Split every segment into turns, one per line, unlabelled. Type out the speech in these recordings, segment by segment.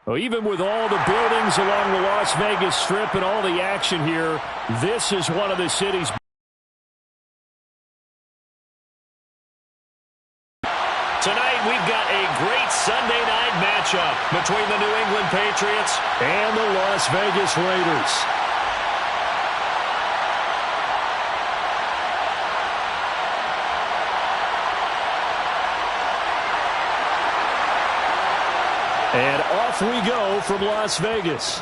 Well, even with all the buildings along the Las Vegas Strip and all the action here, this is one of the city's. Tonight, we've got a great Sunday night matchup between the New England Patriots and the Las Vegas Raiders. And off we go from Las Vegas.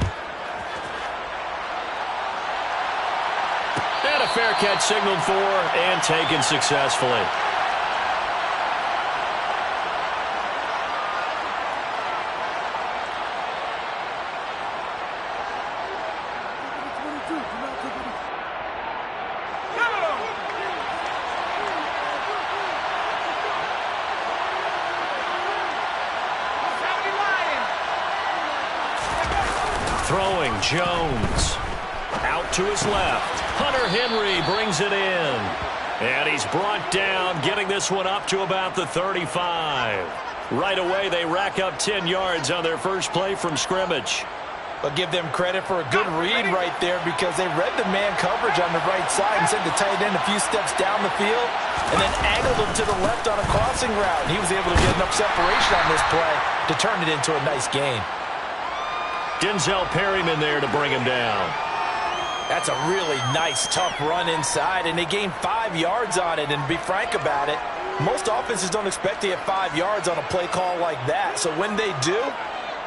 And a fair catch signaled for and taken successfully. Throwing Jones. Out to his left. Hunter Henry brings it in. And he's brought down, getting this one up to about the 35. Right away, they rack up 10 yards on their first play from scrimmage.
But give them credit for a good read right there because they read the man coverage on the right side and sent the tight end a few steps down the field and then angled him to the left on a crossing route. And he was able to get enough separation on this play to turn it into a nice gain.
Denzel Perryman there to bring him down.
That's a really nice, tough run inside, and they gained 5 yards on it. And to be frank about it, most offenses don't expect to get 5 yards on a play call like that. So when they do,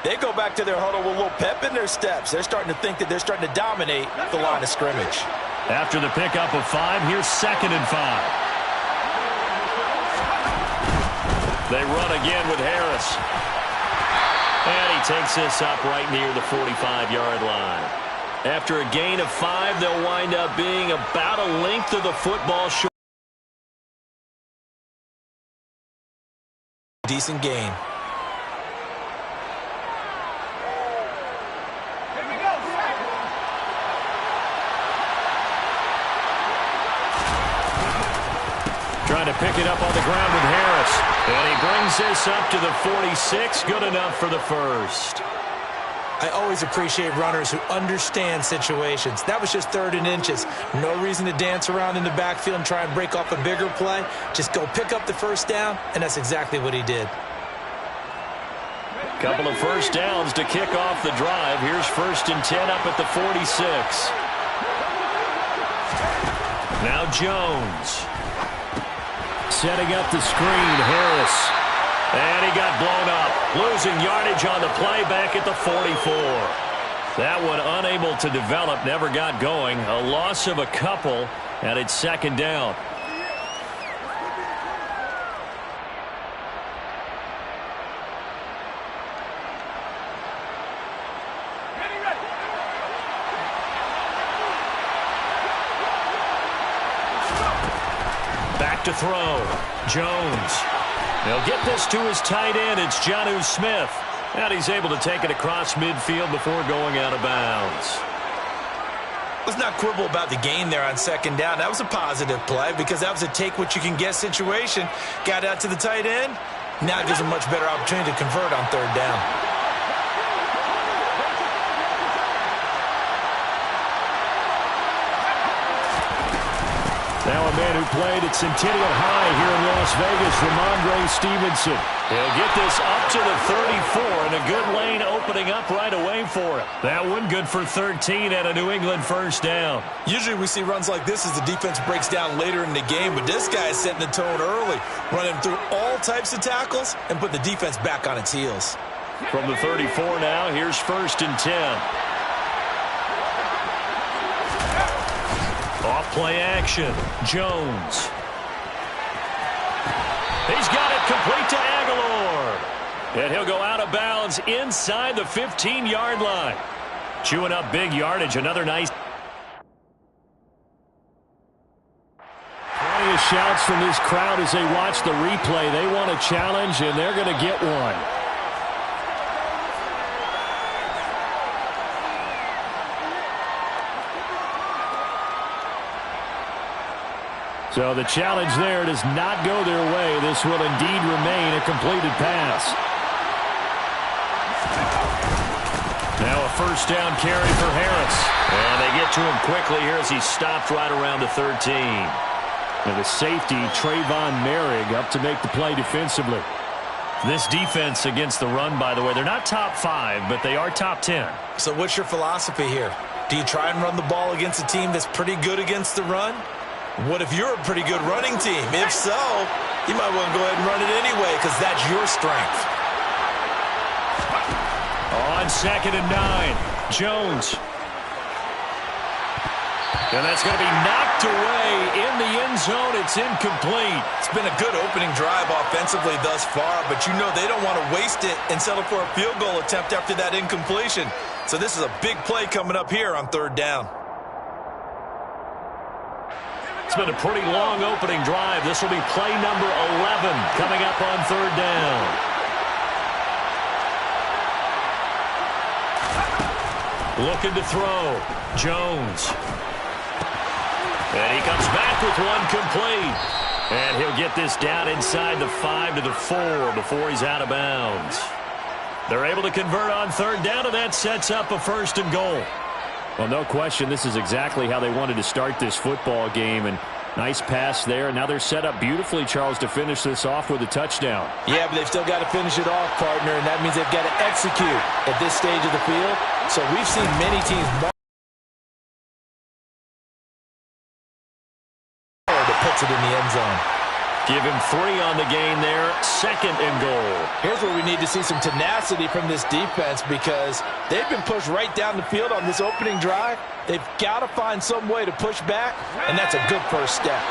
they go back to their huddle with a little pep in their steps. They're starting to think that they're starting to dominate the line of scrimmage.
After the pickup of 5, here's 2nd and 5. They run again with Harris. And he takes this up right near the 45-yard line. After a gain of 5, they'll wind up being about a length of the football short.
Decent gain.
Trying to pick it up on the ground with Harris. And he brings this up to the 46. Good enough for the first.
I always appreciate runners who understand situations. That was just 3rd and inches. No reason to dance around in the backfield and try and break off a bigger play. Just go pick up the first down, and that's exactly what he did.
Couple of first downs to kick off the drive. Here's 1st and 10 up at the 46. Now Jones. Setting up the screen, Harris. And he got blown up. Losing yardage on the play back at the 44. That one unable to develop, never got going. A loss of a couple, and it's 2nd down. Back to throw. Jones. They'll get this to his tight end. It's Jonnu Smith. And he's able to take it across midfield before going out of bounds.
Let's not quibble about the gain there on 2nd down. That was a positive play because that was a take-what-you-can-get situation. Got out to the tight end. Now it gives him a much better opportunity to convert on 3rd down.
Now a man who played at Centennial High here in Las Vegas, Ramondre Stevenson. He'll get this up to the 34, and a good lane opening up right away for him. That one good for 13 and a New England first down.
Usually we see runs like this as the defense breaks down later in the game, but this guy is setting the tone early, running through all types of tackles and put the defense back on its heels.
From the 34 now, here's 1st and 10. Off-play action. Jones. He's got it complete to Aguilar. And he'll go out of bounds inside the 15-yard line. Chewing up big yardage. Another nice. Plenty of shouts from this crowd as they watch the replay. They want a challenge, and they're going to get one. So the challenge there does not go their way. This will indeed remain a completed pass. first down carry for Harris. And they get to him quickly here as he stopped right around the 13. And the safety, Trayvon Merrick, up to make the play defensively. This defense against the run, by the way, they're not top 5, but they are top 10.
So what's your philosophy here? Do you try and run the ball against a team that's pretty good against the run? What if you're a pretty good running team? If so, you might want to go ahead and run it anyway because that's your strength.
On 2nd and 9, Jones. And that's going to be knocked away in the end zone. It's incomplete.
It's been a good opening drive offensively thus far, but you know they don't want to waste it and settle for a field goal attempt after that incompletion. So this is a big play coming up here on 3rd down.
It's been a pretty long opening drive. This will be play number 11 coming up on 3rd down. Looking to throw. Jones. And he comes back with one complete. And he'll get this down inside the 5 to the 4 before he's out of bounds. They're able to convert on 3rd down, and that sets up a 1st and goal. Well, no question, this is exactly how they wanted to start this football game. And nice pass there. Now they're set up beautifully, Charles, to finish this off with a touchdown.
Yeah, but they've still got to finish it off, partner, and that means they've got to execute at this stage of the field. So we've seen many teams that puts it in the end zone.
Give him 3 on the gain there. 2nd and goal.
Here's where we need to see some tenacity from this defense because they've been pushed right down the field on this opening drive. They've got to find some way to push back, and that's a good first step.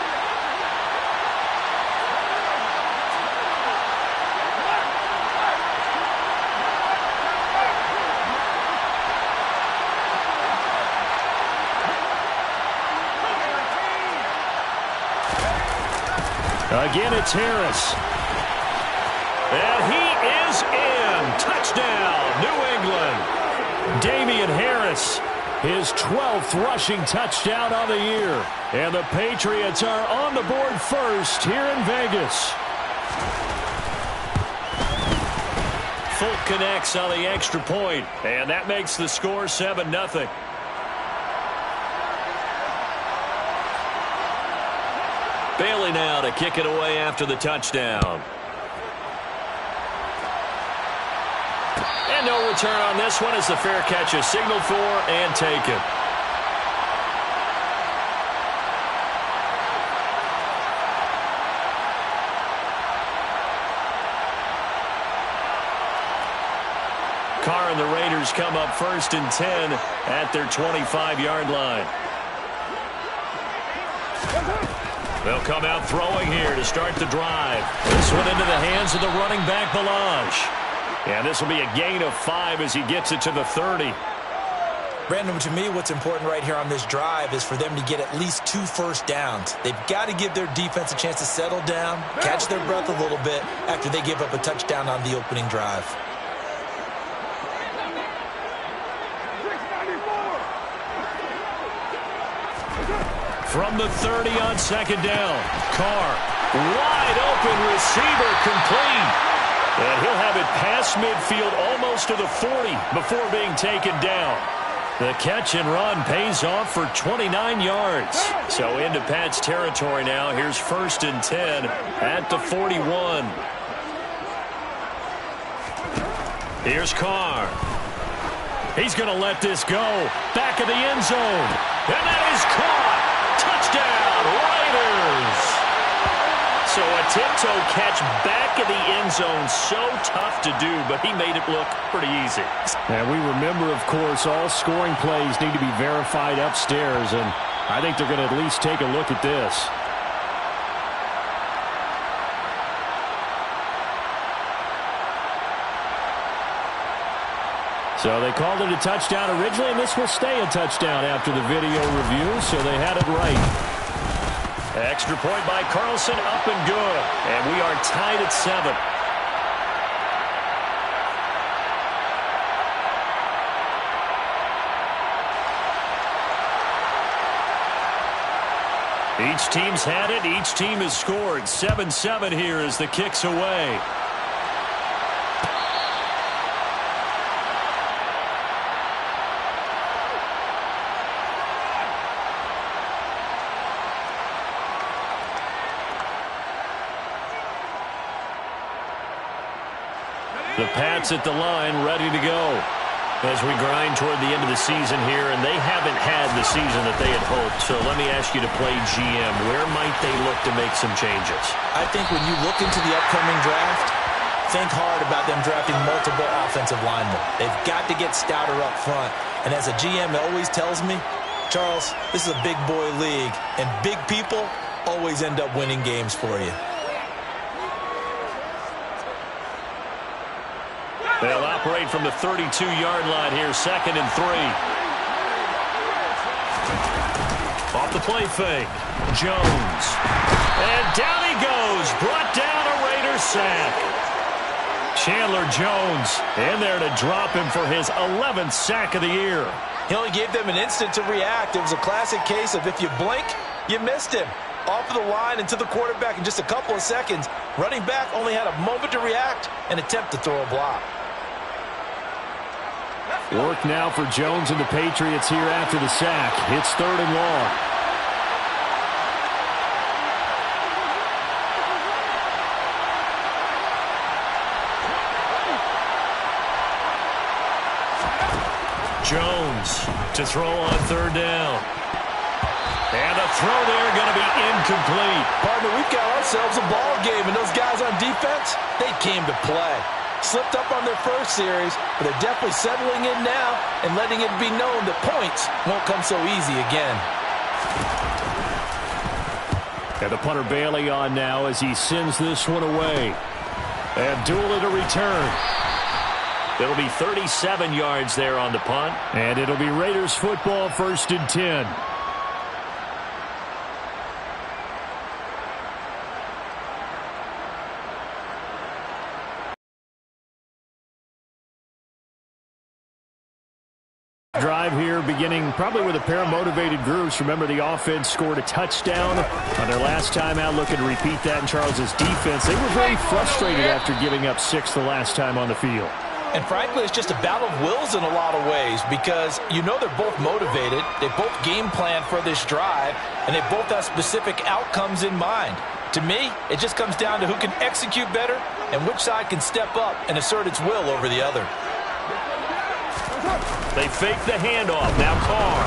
Again, it's Harris. And he is in. Touchdown, New England. Damian Harris, his 12th rushing touchdown on the year. And the Patriots are on the board first here in Vegas. Fulk connects on the extra point, and that makes the score 7-0. Bailey now to kick it away after the touchdown. And no return on this one as the fair catch is signaled for and taken. Carr and the Raiders come up 1st and 10 at their 25-yard line. They'll come out throwing here to start the drive. This one into the hands of the running back, Balaj. And this will be a gain of 5 as he gets it to the 30.
Brandon, to me, what's important right here on this drive is for them to get at least 2 first downs. They've got to give their defense a chance to settle down, catch their breath a little bit after they give up a touchdown on the opening drive.
From the 30 on 2nd down. Carr, wide open receiver, complete. And he'll have it past midfield almost to the 40 before being taken down. The catch and run pays off for 29 yards. So into Pat's territory now. Here's 1st and 10 at the 41. Here's Carr. He's going to let this go. Back of the end zone. And that is caught. Touchdown, Raiders. So a tiptoe catch back in the end zone. So tough to do, but he made it look pretty easy. And we remember, of course, all scoring plays need to be verified upstairs, and I think they're going to at least take a look at this. So they called it a touchdown originally, and this will stay a touchdown after the video review, so they had it right. Extra point by Carlson, up and good. And we are tied at 7. Each team's had it. Each team has scored. 7-7 here as the kick's away. The Pats at the line, ready to go. As we grind toward the end of the season here, and they haven't had the season that they had hoped. So let me ask you to play GM. Where might they look to make some changes?
I think when you look into the upcoming draft, think hard about them drafting multiple offensive linemen. They've got to get stouter up front. And as a GM, it always tells me, Charles, this is a big boy league, and big people always end up winning games for you.
They'll operate from the 32-yard line here, 2nd and 3. Off the play fake, Jones. And down he goes, brought down a Raiders sack. Chandler Jones in there to drop him for his 11th sack of the year.
He only gave them an instant to react. It was a classic case of if you blink, you missed him. Off of the line and to the quarterback in just a couple of seconds. Running back only had a moment to react and attempt to throw a block.
Work now for Jones and the Patriots here after the sack. It's 3rd and long. Jones to throw on 3rd down. And a throw there going to be incomplete.
Partner, we've got ourselves a ball game, and those guys on defense, they came to play. Slipped up on their first series, but they're definitely settling in now and letting it be known that points won't come so easy again.
And the punter Bailey on now as he sends this one away. Abdullah to return. It'll be 37 yards there on the punt. And it'll be Raiders football, 1st and 10. Drive here beginning probably with a pair of motivated groups. Remember, the offense scored a touchdown on their last time out. Looking to repeat that in Charles's defense. They were very frustrated after giving up 6 the last time on the field.
And frankly, it's just a battle of wills in a lot of ways because you know they're both motivated. They both game plan for this drive, and they both have specific outcomes in mind. To me, it just comes down to who can execute better and which side can step up and assert its will over the other.
They fake the handoff. Now Carr.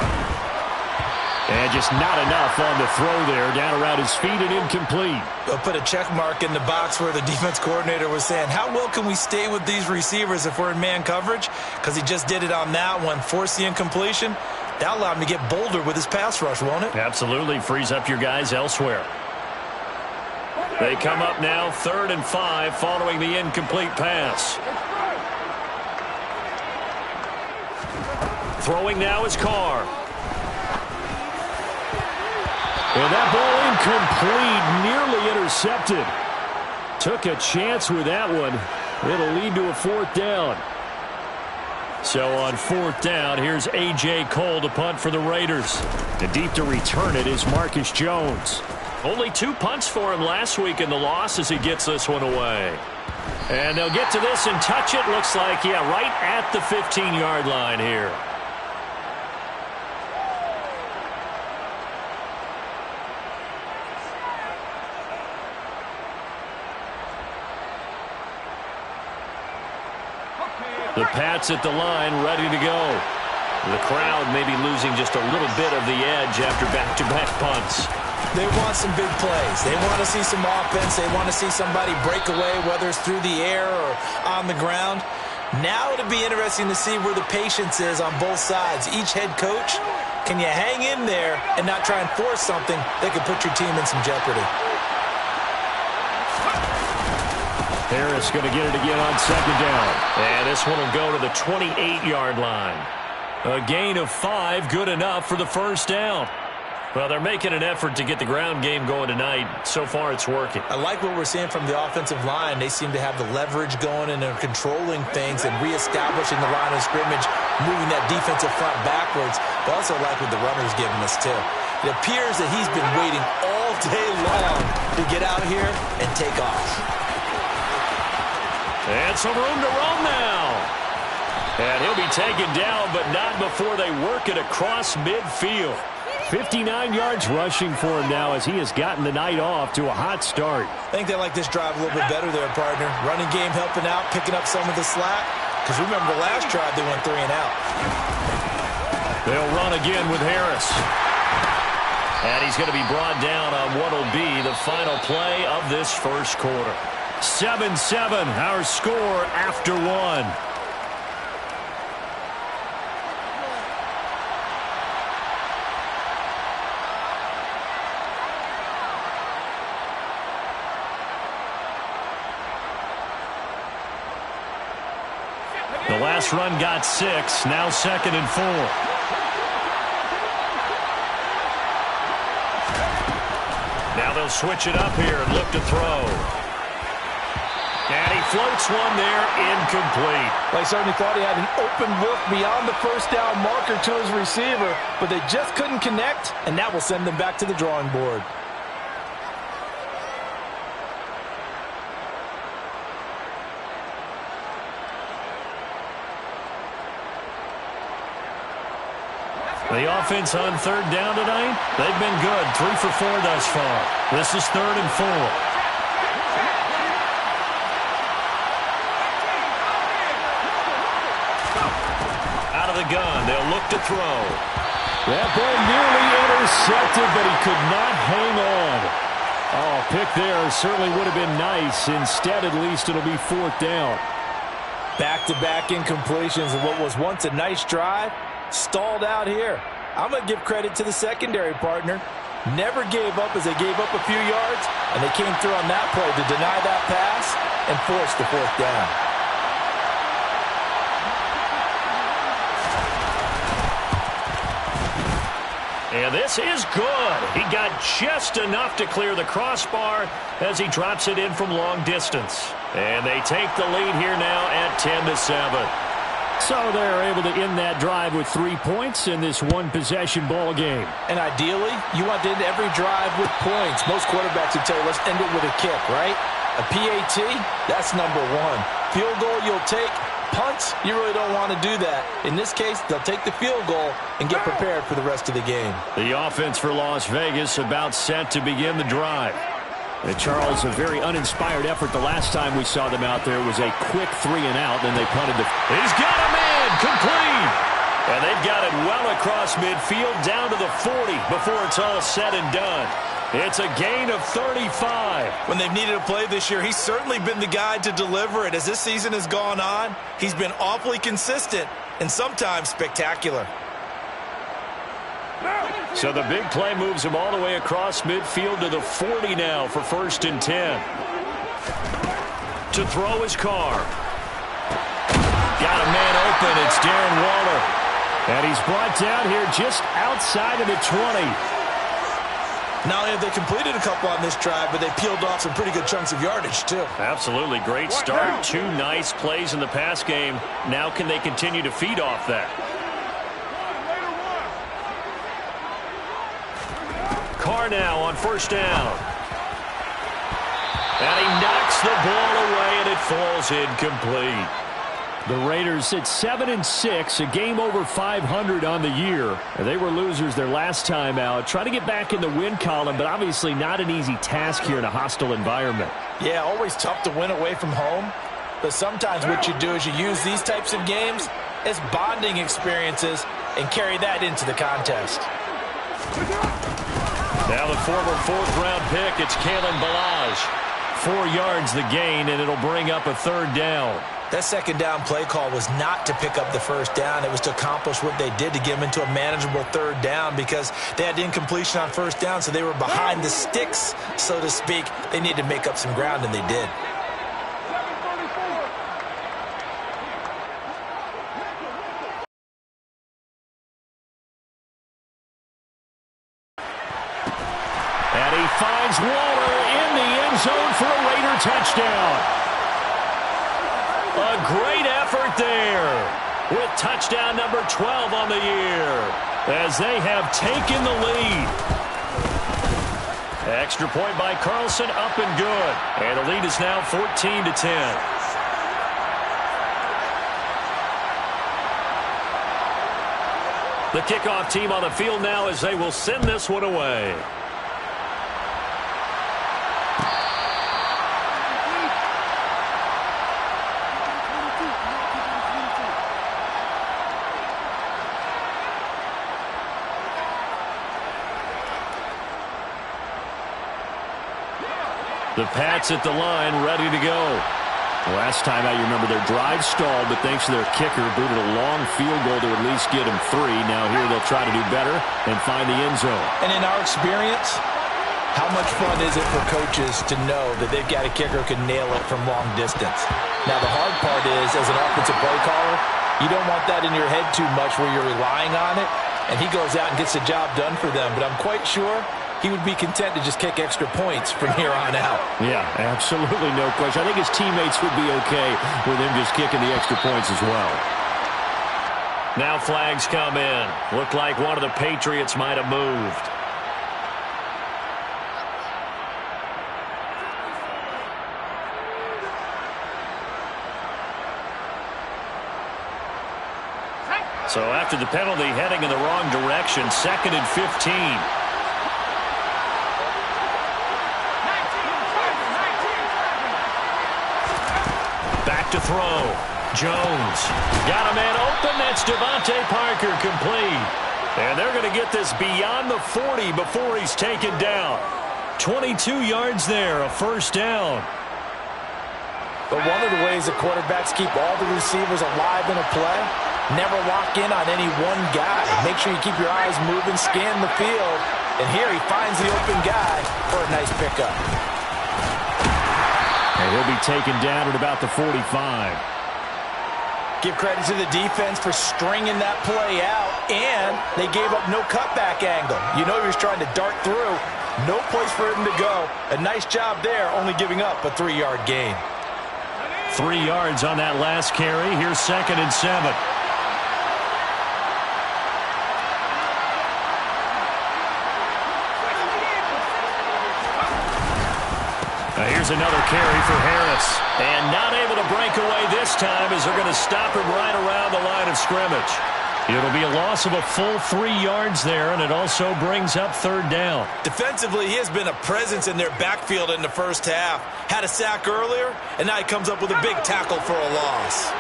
And just not enough on the throw there. Down around his feet and incomplete.
They'll put a check mark in the box where the defense coordinator was saying, how well can we stay with these receivers if we're in man coverage? Because he just did it on that one. Forced the incompletion. That allowed him to get bolder with his pass rush, won't it?
Absolutely. Frees up your guys elsewhere. They come up now 3rd and 5 following the incomplete pass. Throwing now is Carr. And that ball incomplete, nearly intercepted. Took a chance with that one. It'll lead to a 4th down. So on 4th down, here's A.J. Cole to punt for the Raiders. And deep to return it is Marcus Jones. Only 2 punts for him last week in the loss as he gets this one away. And they'll get to this and touch it. Looks like, yeah, right at the 15-yard line here. The Pats at the line, ready to go. The crowd may be losing just a little bit of the edge after back-to-back punts.
They want some big plays. They want to see some offense. They want to see somebody break away, whether it's through the air or on the ground. Now it'll be interesting to see where the patience is on both sides. Each head coach, can you hang in there and not try and force something that could put your team in some jeopardy?
Harris going to get it again on 2nd down. And this one will go to the 28-yard line. A gain of 5, good enough for the 1st down. Well, they're making an effort to get the ground game going tonight. So far, it's working.
I like what we're seeing from the offensive line. They seem to have the leverage going and they're controlling things and reestablishing the line of scrimmage, moving that defensive front backwards. But also like what the runner's giving us, too. It appears that he's been waiting all day long to get out here and take off.
And some room to run now. And he'll be taken down, but not before they work it across midfield. 59 yards rushing for him now as he has gotten the night off to a hot start.
I think they like this drive a little bit better there, partner. Running game helping out, picking up some of the slack. Because remember the last drive they went 3 and out.
They'll run again with Harris. And he's going to be brought down on what will be the final play of this first quarter. 7-7, our score after 1. The last run got 6, now 2nd and 4. Now they'll switch it up here and look to throw. And he floats one there, incomplete.
They certainly thought he had an open look beyond the first down marker to his receiver, but they just couldn't connect, and that will send them back to the drawing board.
The offense on 3rd down tonight, they've been good. 3 for 4 thus far. This is 3rd and 4. Out of the gun, they'll look to throw. That ball nearly intercepted, but he could not hang on. Oh, pick there certainly would have been nice. Instead, at least it'll be 4th down.
Back-to-back incompletions of what was once a nice drive. Stalled out here. I'm going to give credit to the secondary partner. Never gave up as they gave up a few yards, and they came through on that play to deny that pass and force the 4th down.
And this is good. He got just enough to clear the crossbar as he drops it in from long distance. And they take the lead here now at 10-7. So they're able to end that drive with 3 points in this one-possession ball game.
And ideally, you want to end every drive with points. Most quarterbacks would tell you, let's end it with a kick, right? A PAT, that's number 1. Field goal you'll take. Punts, you really don't want to do that. In this case, they'll take the field goal and get prepared for the rest of the game.
The offense for Las Vegas about set to begin the drive. And Charles, a very uninspired effort the last time we saw them out there was a quick 3 and out, then they punted the... He's got a man, complete! And they've got it well across midfield down to the 40 before it's all said and done. It's a gain of 35.
When they've needed a play this year, he's certainly been the guy to deliver it. As this season has gone on, he's been awfully consistent and sometimes spectacular.
So the big play moves him all the way across midfield to the 40 now for 1st and 10. To throw his Carr. Got a man open. It's Darren Waller. And he's brought down here just outside of the 20.
Not only have they completed a couple on this drive, but they peeled off some pretty good chunks of yardage, too.
Absolutely. Great start. 2 nice plays in the pass game. Now can they continue to feed off that? Carr now on 1st down. And he knocks the ball away, and it falls incomplete. The Raiders at 7-6, a game over 500 on the year. They were losers their last time out. Trying to get back in the win column, but obviously not an easy task here in a hostile environment.
Yeah, always tough to win away from home. But sometimes what you do is you use these types of games as bonding experiences and carry that into the contest.
Now the former 4th-round pick, it's Kalen Ballage. 4 yards the gain, and it'll bring up a 3rd down.
That 2nd down play call was not to pick up the 1st down. It was to accomplish what they did to get them into a manageable 3rd down because they had incompletion on 1st down, so they were behind the sticks, so to speak. They needed to make up some ground, and they did.
And he finds Waller in the end zone for a Raider touchdown. A great effort there with touchdown number 12 on the year as they have taken the lead. Extra point by Carlson, up and good. And the lead is now 14-10. The kickoff team on the field now as they will send this one away. The Pats at the line, ready to go. Last time out, you remember their drive stalled, but thanks to their kicker, booted a long field goal to at least get them 3. Now here they'll try to do better and find the end zone.
And in our experience, how much fun is it for coaches to know that they've got a kicker who can nail it from long distance? Now the hard part is, as an offensive play caller, you don't want that in your head too much where you're relying on it, and he goes out and gets the job done for them. But I'm quite sure he would be content to just kick extra points from here on out.
Yeah, absolutely no question. I think his teammates would be okay with him just kicking the extra points as well. Now flags come in. Looked like one of the Patriots might have moved. So after the penalty, heading in the wrong direction, 2nd and 15. Back to throw. Jones got a man open. That's Devontae Parker, complete. And they're going to get this beyond the 40 before he's taken down. 22 yards there, a first down.
But one of the ways that quarterbacks keep all the receivers alive in a play, never lock in on any one guy. Make sure you keep your eyes moving, scan the field. And here he finds the open guy for a nice pickup.
And he'll be taken down at about the 45.
Give credit to the defense for stringing that play out, and they gave up no cutback angle. You know he was trying to dart through. No place for him to go. A nice job there, only giving up a 3-yard gain.
3 yards on that last carry. Here's 2nd and 7. Here's another carry for Harris. And not able to break away this time as they're going to stop him right around the line of scrimmage. It'll be a loss of a full 3 yards there, and it also brings up 3rd down.
Defensively, he has been a presence in their backfield in the first half. Had a sack earlier, and now he comes up with a big tackle for a loss.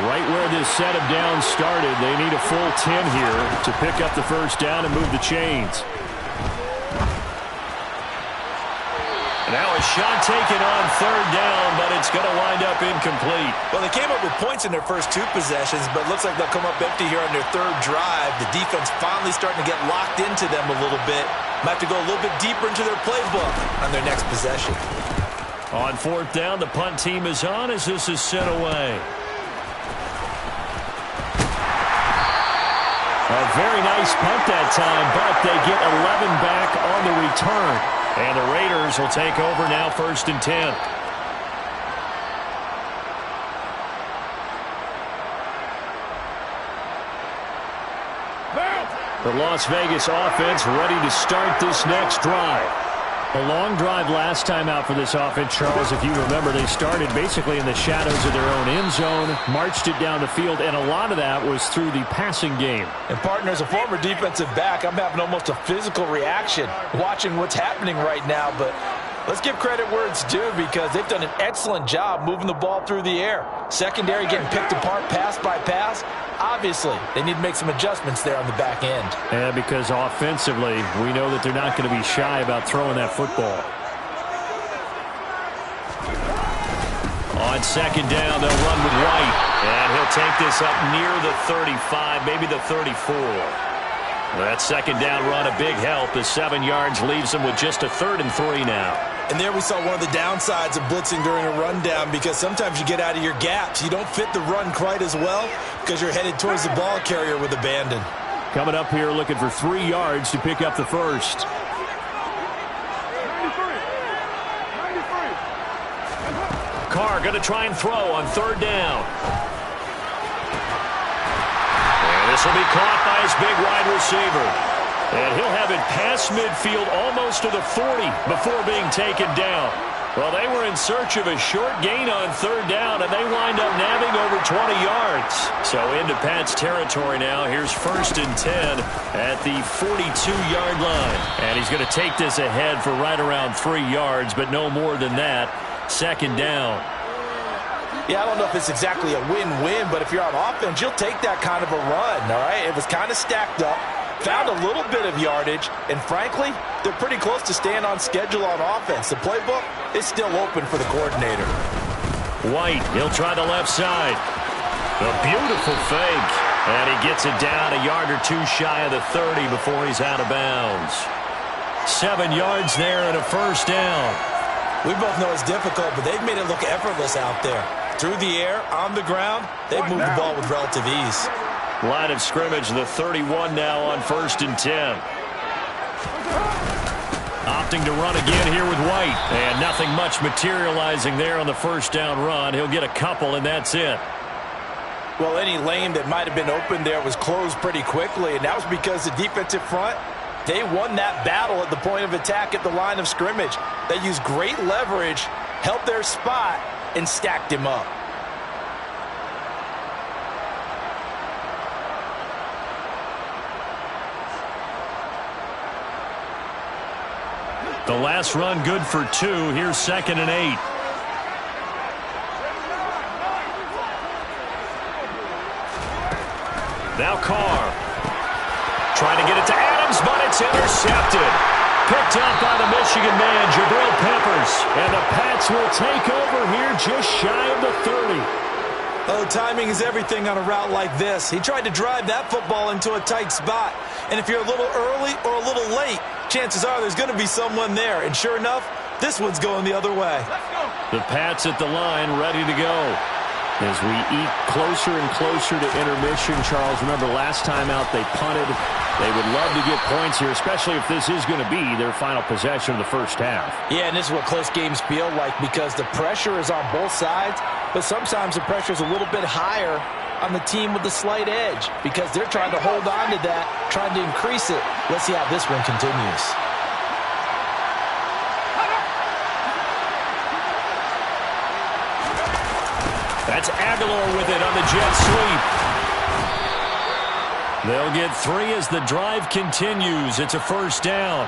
Right where this set of downs started, they need a full 10 here to pick up the first down and move the chains. Now a shot taken on 3rd down, but it's going to wind up incomplete.
Well, they came up with points in their first 2 possessions, but it looks like they'll come up empty here on their 3rd drive. The defense finally starting to get locked into them a little bit. Might have to go a little bit deeper into their playbook on their next possession.
On 4th down, the punt team is on as this is sent away. A very nice punt that time, but they get 11 back on the return. And the Raiders will take over now, 1st and 10. The Las Vegas offense ready to start this next drive. A long drive last time out for this offense, Charles. If you remember, they started basically in the shadows of their own end zone, marched it down the field, and a lot of that was through the passing game.
And, partner, as a former defensive back, I'm having almost a physical reaction watching what's happening right now. But let's give credit where it's due because they've done an excellent job moving the ball through the air. Secondary getting picked apart pass by pass. Obviously, they need to make some adjustments there on the back end.
Yeah, because offensively, we know that they're not going to be shy about throwing that football. On 2nd down, they'll run with White. And he'll take this up near the 35, maybe the 34. That 2nd down run, a big help. The 7 yards leaves them with just a 3rd and 3 now.
And there we saw one of the downsides of blitzing during a rundown because sometimes you get out of your gaps. You don't fit the run quite as well because you're headed towards the ball carrier with abandon.
Coming up here looking for 3 yards to pick up the first. Carr going to try and throw on 3rd down. And this will be caught by his big wide receiver. And he'll have it past midfield almost to the 40 before being taken down. Well, they were in search of a short gain on third down, and they wind up nabbing over 20 yards. So into Pats territory now. Here's 1st and 10 at the 42-yard line. And he's going to take this ahead for right around 3 yards, but no more than that. 2nd down.
Yeah, I don't know if it's exactly a win-win, but if you're on offense, you'll take that kind of a run, all right? It was kind of stacked up. Found a little bit of yardage, and frankly, they're pretty close to staying on schedule on offense. The playbook is still open for the coordinator.
White, he'll try the left side. A beautiful fake, and he gets it down a yard or two shy of the 30 before he's out of bounds. 7 yards there and a 1st down.
We both know it's difficult, but they've made it look effortless out there. Through the air, on the ground, they've moved the ball with relative ease.
Line of scrimmage, the 31 now on 1st and 10. Opting to run again here with White. And nothing much materializing there on the 1st down run. He'll get a couple, and that's it.
Well, any lane that might have been open there was closed pretty quickly, and that was because the defensive front, they won that battle at the point of attack at the line of scrimmage. They used great leverage, held their spot, and stacked him up.
The last run good for 2. Here's 2nd and 8. Now Carr. Trying to get it to Adams, but it's intercepted. Picked up by the Michigan man, Jabril Peppers. And the Pats will take over here just shy of the 30.
Oh, timing is everything on a route like this. He tried to drive that football into a tight spot. And if you're a little early or a little late, chances are there's going to be someone there. And sure enough, this one's going the other way.
The Pats at the line, ready to go. As we eat closer and closer to intermission, Charles, remember last time out they punted. They would love to get points here, especially if this is going to be their final possession of the first half.
Yeah, and this is what close games feel like because the pressure is on both sides, but sometimes the pressure is a little bit higher on the team with the slight edge because they're trying to hold on to that, trying to increase it. Let's see how this one continues.
That's Aguilar with it on the jet sweep. They'll get 3 as the drive continues. It's a 1st down.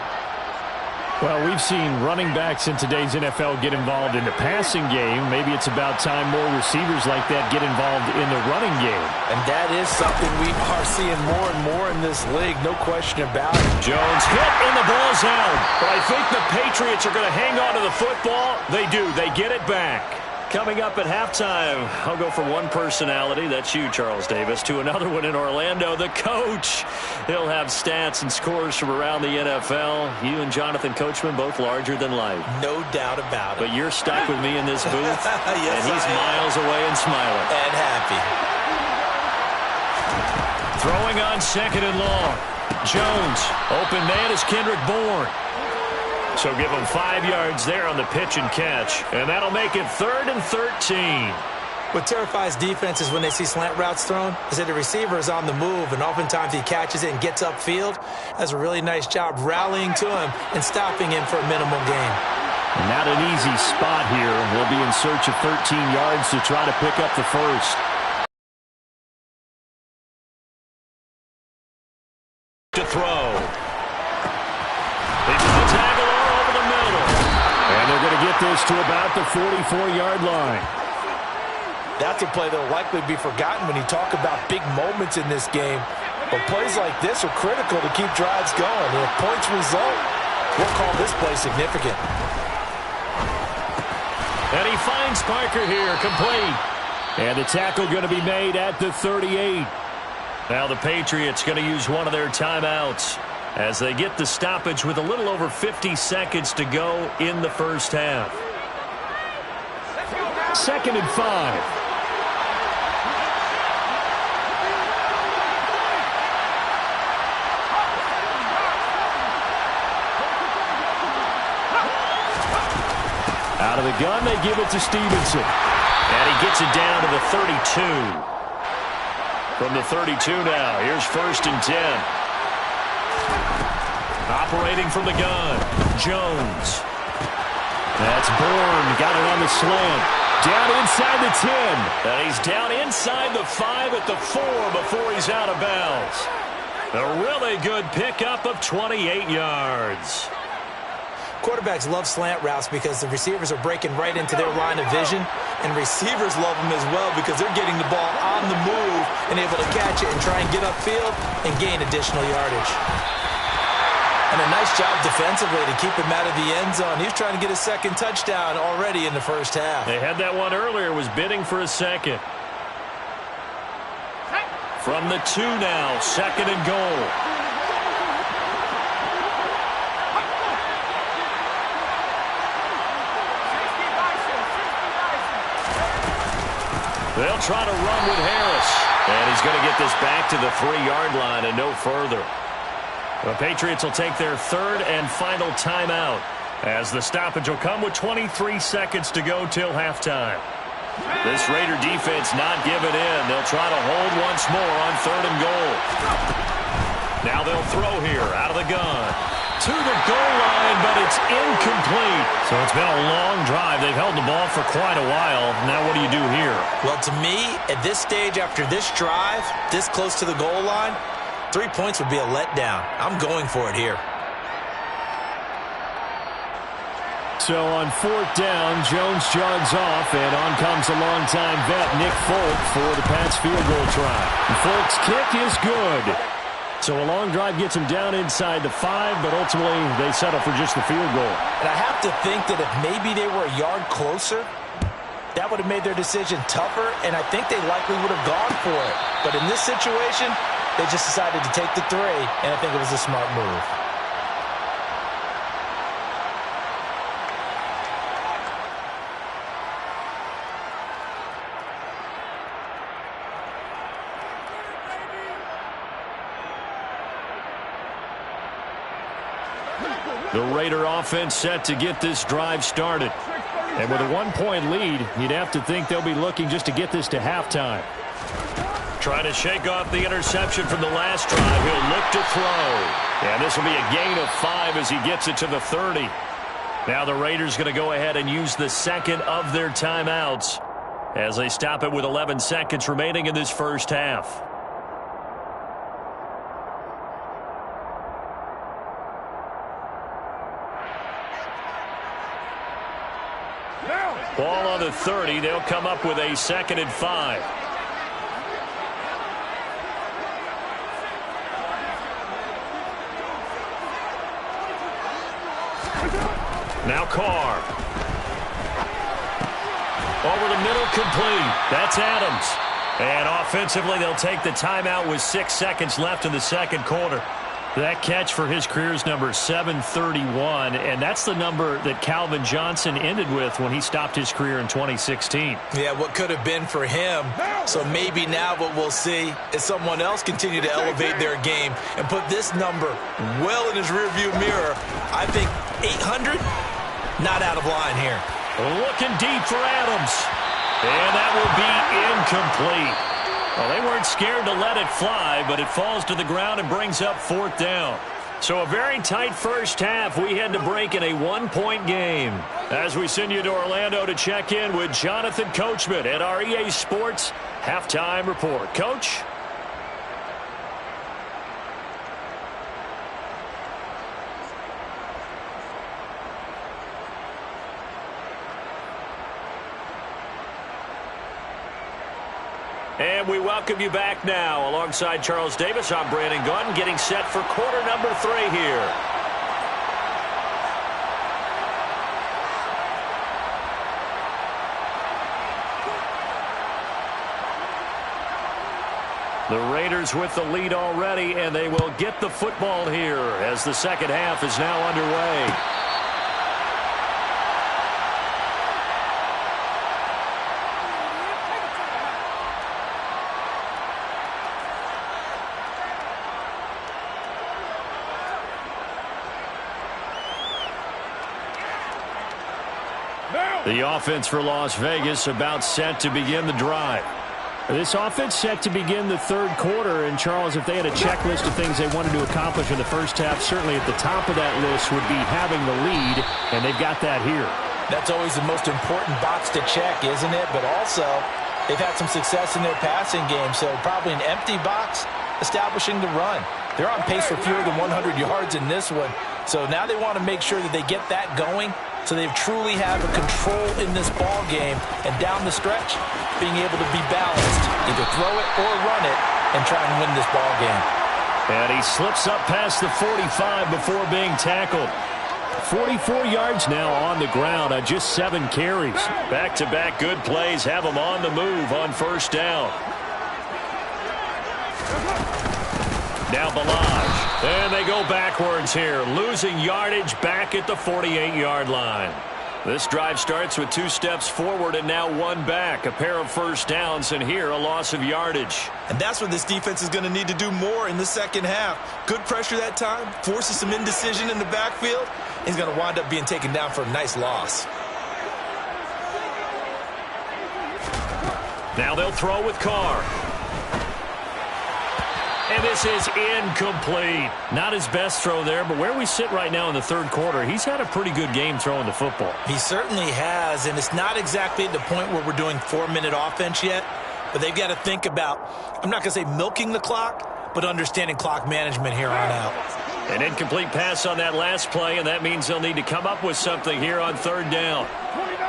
Well, we've seen running backs in today's NFL get involved in the passing game. Maybe it's about time more receivers like that get involved in the running game.
And that is something we are seeing more and more in this league, no question about it.
Jones hit and the ball's out. But I think the Patriots are going to hang on to the football. They do. They get it back. Coming up at halftime, I'll go from one personality, that's you, Charles Davis, to another one in Orlando, the coach. He'll have stats and scores from around the NFL. You and Jonathan Coachman, both larger than life.
No doubt about it.
But you're stuck with me in this booth,
yes,
and he's miles away and smiling.
And happy.
Throwing on 2nd and long. Jones, open man is Kendrick Bourne. So give him 5 yards there on the pitch and catch. And that'll make it 3rd and 13.
What terrifies defenses when they see slant routes thrown is that the receiver is on the move, and oftentimes he catches it and gets upfield. Does a really nice job rallying to him and stopping him for a minimal gain.
Not an easy spot here. They'll be in search of 13 yards to try to pick up the first. To throw. He finds Aguilar over the middle. And they're going to get this to about the 44-yard line.
That's a play that will likely be forgotten when you talk about big moments in this game. But plays like this are critical to keep drives going. And if points result, we'll call this play significant.
And he finds Parker here, complete. And the tackle going to be made at the 38. Now the Patriots going to use one of their timeouts as they get the stoppage with a little over 50 seconds to go in the first half. 2nd and 5. Out of the gun, they give it to Stevenson. And he gets it down to the 32. From the 32 now, here's 1st and 10. Operating from the gun, Jones. That's Bourne. Got it on the slant. Down inside the 10. And he's down inside the 5 at the 4 before he's out of bounds. A really good pickup of 28 yards.
Quarterbacks love slant routes because the receivers are breaking right into their line of vision, and receivers love them as well because they're getting the ball on the move and able to catch it and try and get upfield and gain additional yardage. And a nice job defensively to keep him out of the end zone. He's trying to get a second touchdown already in the first half.
They had that one earlier, was bidding for a second. From the 2 now, second and goal. They'll try to run with Harris. And he's going to get this back to the 3-yard line and no further. The Patriots will take their 3rd and final timeout as the stoppage will come with 23 seconds to go till halftime. This Raider defense not giving in. They'll try to hold once more on 3rd and goal. Now they'll throw here out of the gun. To the goal line, but it's incomplete. So it's been a long drive. They've held the ball for quite a while. Now what do you do here?
Well, to me, at this stage after this drive, this close to the goal line, 3 points would be a letdown. I'm going for it here.
So on 4th down, Jones jogs off, and on comes a longtime vet, Nick Folk, for the Pats field goal try. And Folk's kick is good. So a long drive gets him down inside the 5, but ultimately they settle for just the field goal.
And I have to think that if maybe they were a yard closer, that would have made their decision tougher, and I think they likely would have gone for it. But in this situation, they just decided to take the 3, and I think it was a smart move.
The Raider offense set to get this drive started. And with a 1-point lead, you'd have to think they'll be looking just to get this to halftime. Trying to shake off the interception from the last drive. He'll look to throw. And this will be a gain of 5 as he gets it to the 30. Now the Raiders going to go ahead and use the second of their timeouts as they stop it with 11 seconds remaining in this first half. Ball on the 30. They'll come up with a 2nd and 5. Now Carr. Over the middle, complete. That's Adams. And offensively, they'll take the timeout with 6 seconds left in the second quarter. That catch for his career is number 731, and that's the number that Calvin Johnson ended with when he stopped his career in 2016.
Yeah, what could have been for him. So maybe now what we'll see is someone else continue to elevate their game and put this number well in his rearview mirror. I think 800, not out of line here.
Looking deep for Adams, and that will be incomplete. Well, they weren't scared to let it fly, but it falls to the ground and brings up 4th down. So a very tight first half. We had to break in a 1-point game. As we send you to Orlando to check in with Jonathan Coachman at our EA Sports Halftime Report. Coach? And we welcome you back now. Alongside Charles Davis, I'm Brandon Gunn, getting set for quarter number 3 here. The Raiders with the lead already, and they will get the football here as the second half is now underway. The offense for Las Vegas about set to begin the drive. This offense set to begin the 3rd quarter. And, Charles, if they had a checklist of things they wanted to accomplish in the first half, certainly at the top of that list would be having the lead, and they've got that here.
That's always the most important box to check, isn't it? But also, they've had some success in their passing game, so probably an empty box establishing the run. They're on pace for fewer than 100 yards in this one, so now they want to make sure that they get that going so they truly have a control in this ball game, and down the stretch, being able to be balanced, either throw it or run it, and try and win this ball game.
And he slips up past the 45 before being tackled. 44 yards now on the ground on just 7 carries. Back-to-back good plays have him on the move on first down. Now Balaj. And they go backwards here, losing yardage back at the 48-yard line. This drive starts with 2 steps forward and now 1 back. A pair of first downs, and here a loss of yardage.
And that's what this defense is going to need to do more in the second half. Good pressure that time, forces some indecision in the backfield. He's going to wind up being taken down for a nice loss.
Now they'll throw with Carr. And this is incomplete. Not his best throw there, but where we sit right now in the third quarter, he's had a pretty good game throwing the football.
He certainly has, and it's not exactly at the point where we're doing 4-minute offense yet, but they've got to think about, I'm not going to say milking the clock, but understanding clock management here on out.
An incomplete pass on that last play, and that means they'll need to come up with something here on third down.
29.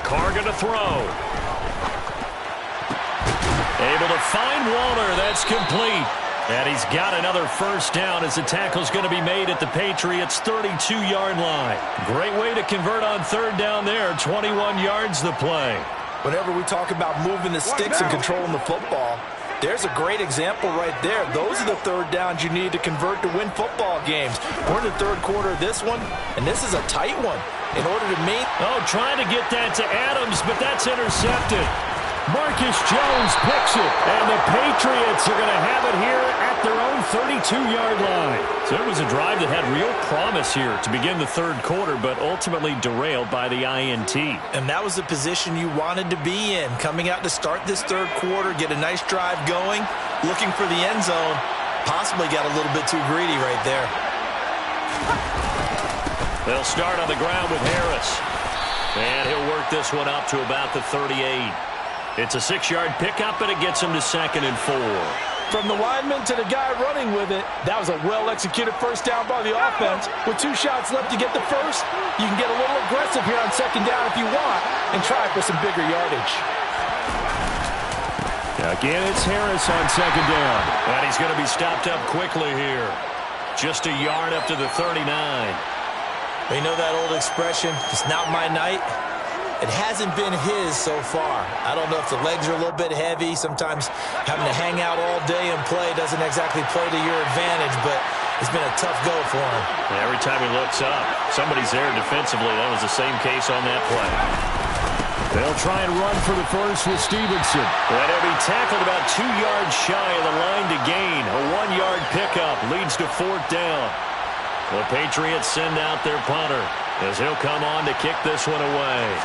Carr going to throw. Able to find Waller. That's complete. And he's got another first down as the tackle's going to be made at the Patriots' 32-yard line. Great way to convert on third down there. 21 yards the play.
Whenever we talk about moving the sticks and controlling the football, there's a great example right there. Those are the third downs you need to convert to win football games. We're in the third quarter of this one, and this is a tight one. In order to meet...
Oh, trying to get that to Adams, but that's intercepted. Marcus Jones picks it, and the Patriots are going to have it here at their own 32-yard line. So it was a drive that had real promise here to begin the third quarter, but ultimately derailed by the INT.
And that was the position you wanted to be in, coming out to start this third quarter, get a nice drive going, looking for the end zone, possibly got a little bit too greedy right there.
They'll start on the ground with Harris, and he'll work this one up to about the 38. It's a 6-yard pickup, and it gets him to 2nd and 4.
From the lineman to the guy running with it, that was a well-executed first down by the offense. With 2 shots left to get the first, you can get a little aggressive here on second down if you want and try for some bigger yardage.
Again, it's Harris on second down. And he's going to be stopped up quickly here. Just a yard up to the 39.
You know that old expression, it's not my night? It hasn't been his so far. I don't know if the legs are a little bit heavy. Sometimes having to hang out all day and play doesn't exactly play to your advantage, but it's been a tough go for him.
And every time he looks up, somebody's there defensively. That was the same case on that play. They'll try and run for the first with Stevenson. And he'll be tackled about 2 yards shy of the line to gain. A 1-yard pickup leads to 4th down. The Patriots send out their punter as he'll come on to kick this one away.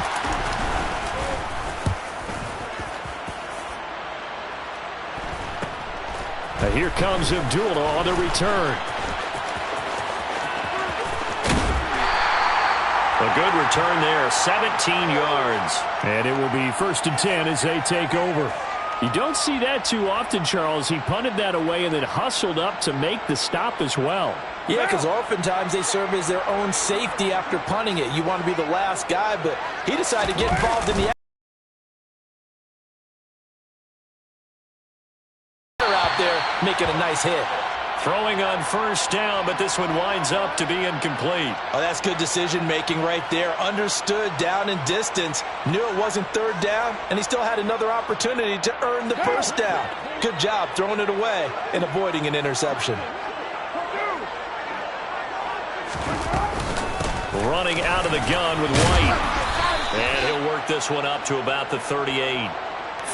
Now here comes Abdullah on the return. A good return there, 17 yards. And it will be 1st and 10 as they take over. You don't see that too often, Charles. He punted that away and then hustled up to make the stop as well.
Yeah, because oftentimes they serve as their own safety after punting it. You want to be the last guy, but he decided to get involved in the out there, making a nice hit.
Throwing on first down, but this one winds up to be incomplete.
Oh, that's good decision-making right there. Understood down and distance. Knew it wasn't third down, and he still had another opportunity to earn the first down. Good job throwing it away and avoiding an interception.
Running out of the gun with White. And he'll work this one up to about the 38.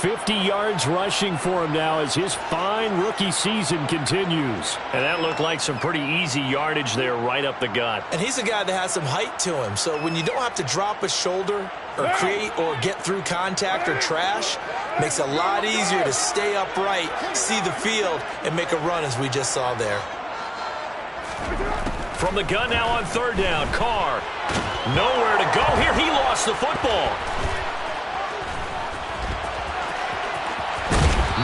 50 yards rushing for him now as his fine rookie season continues. And that looked like some pretty easy yardage there right up the gut.
And he's a guy that has some height to him. So when you don't have to drop a shoulder or create or get through contact or trash, makes it a lot easier to stay upright, see the field, and make a run as we just saw there.
From the gun now on third down, Carr. Nowhere to go here. He lost the football.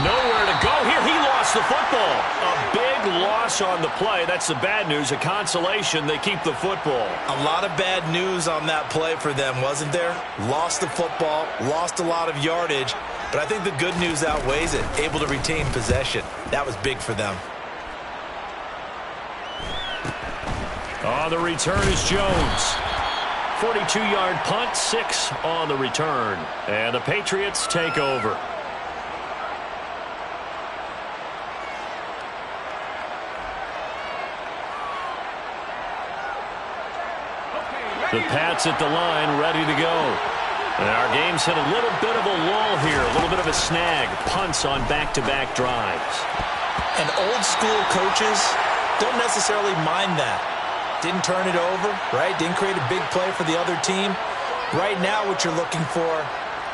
Nowhere to go here. He lost the football. A big loss on the play. That's the bad news. A consolation. They keep the football.
A lot of bad news on that play for them, wasn't there? Lost the football, lost a lot of yardage, but I think the good news outweighs it. Able to retain possession. That was big for them.
On the return is Jones. 42-yard punt, 6 on the return. And the Patriots take over. The Pats at the line, ready to go. And our game's hit a little bit of a lull here, a little bit of a snag. Punts on back-to-back drives.
And old-school coaches don't necessarily mind that. Didn't turn it over, right? Didn't create a big play for the other team. Right now what you're looking for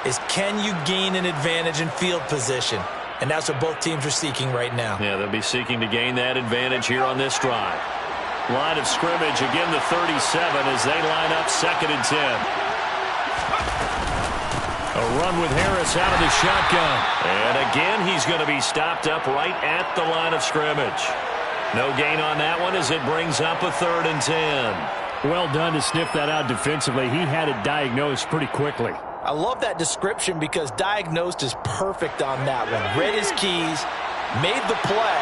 is can you gain an advantage in field position? And that's what both teams are seeking right now.
Yeah, they'll be seeking to gain that advantage here on this drive. Line of scrimmage, again the 37 as they line up 2nd and 10. A run with Harris out of the shotgun. And again, he's going to be stopped up right at the line of scrimmage. No gain on that one as it brings up a 3rd and 10. Well done to sniff that out defensively. He had it diagnosed pretty quickly.
I love that description because diagnosed is perfect on that one. Read his keys, made the play,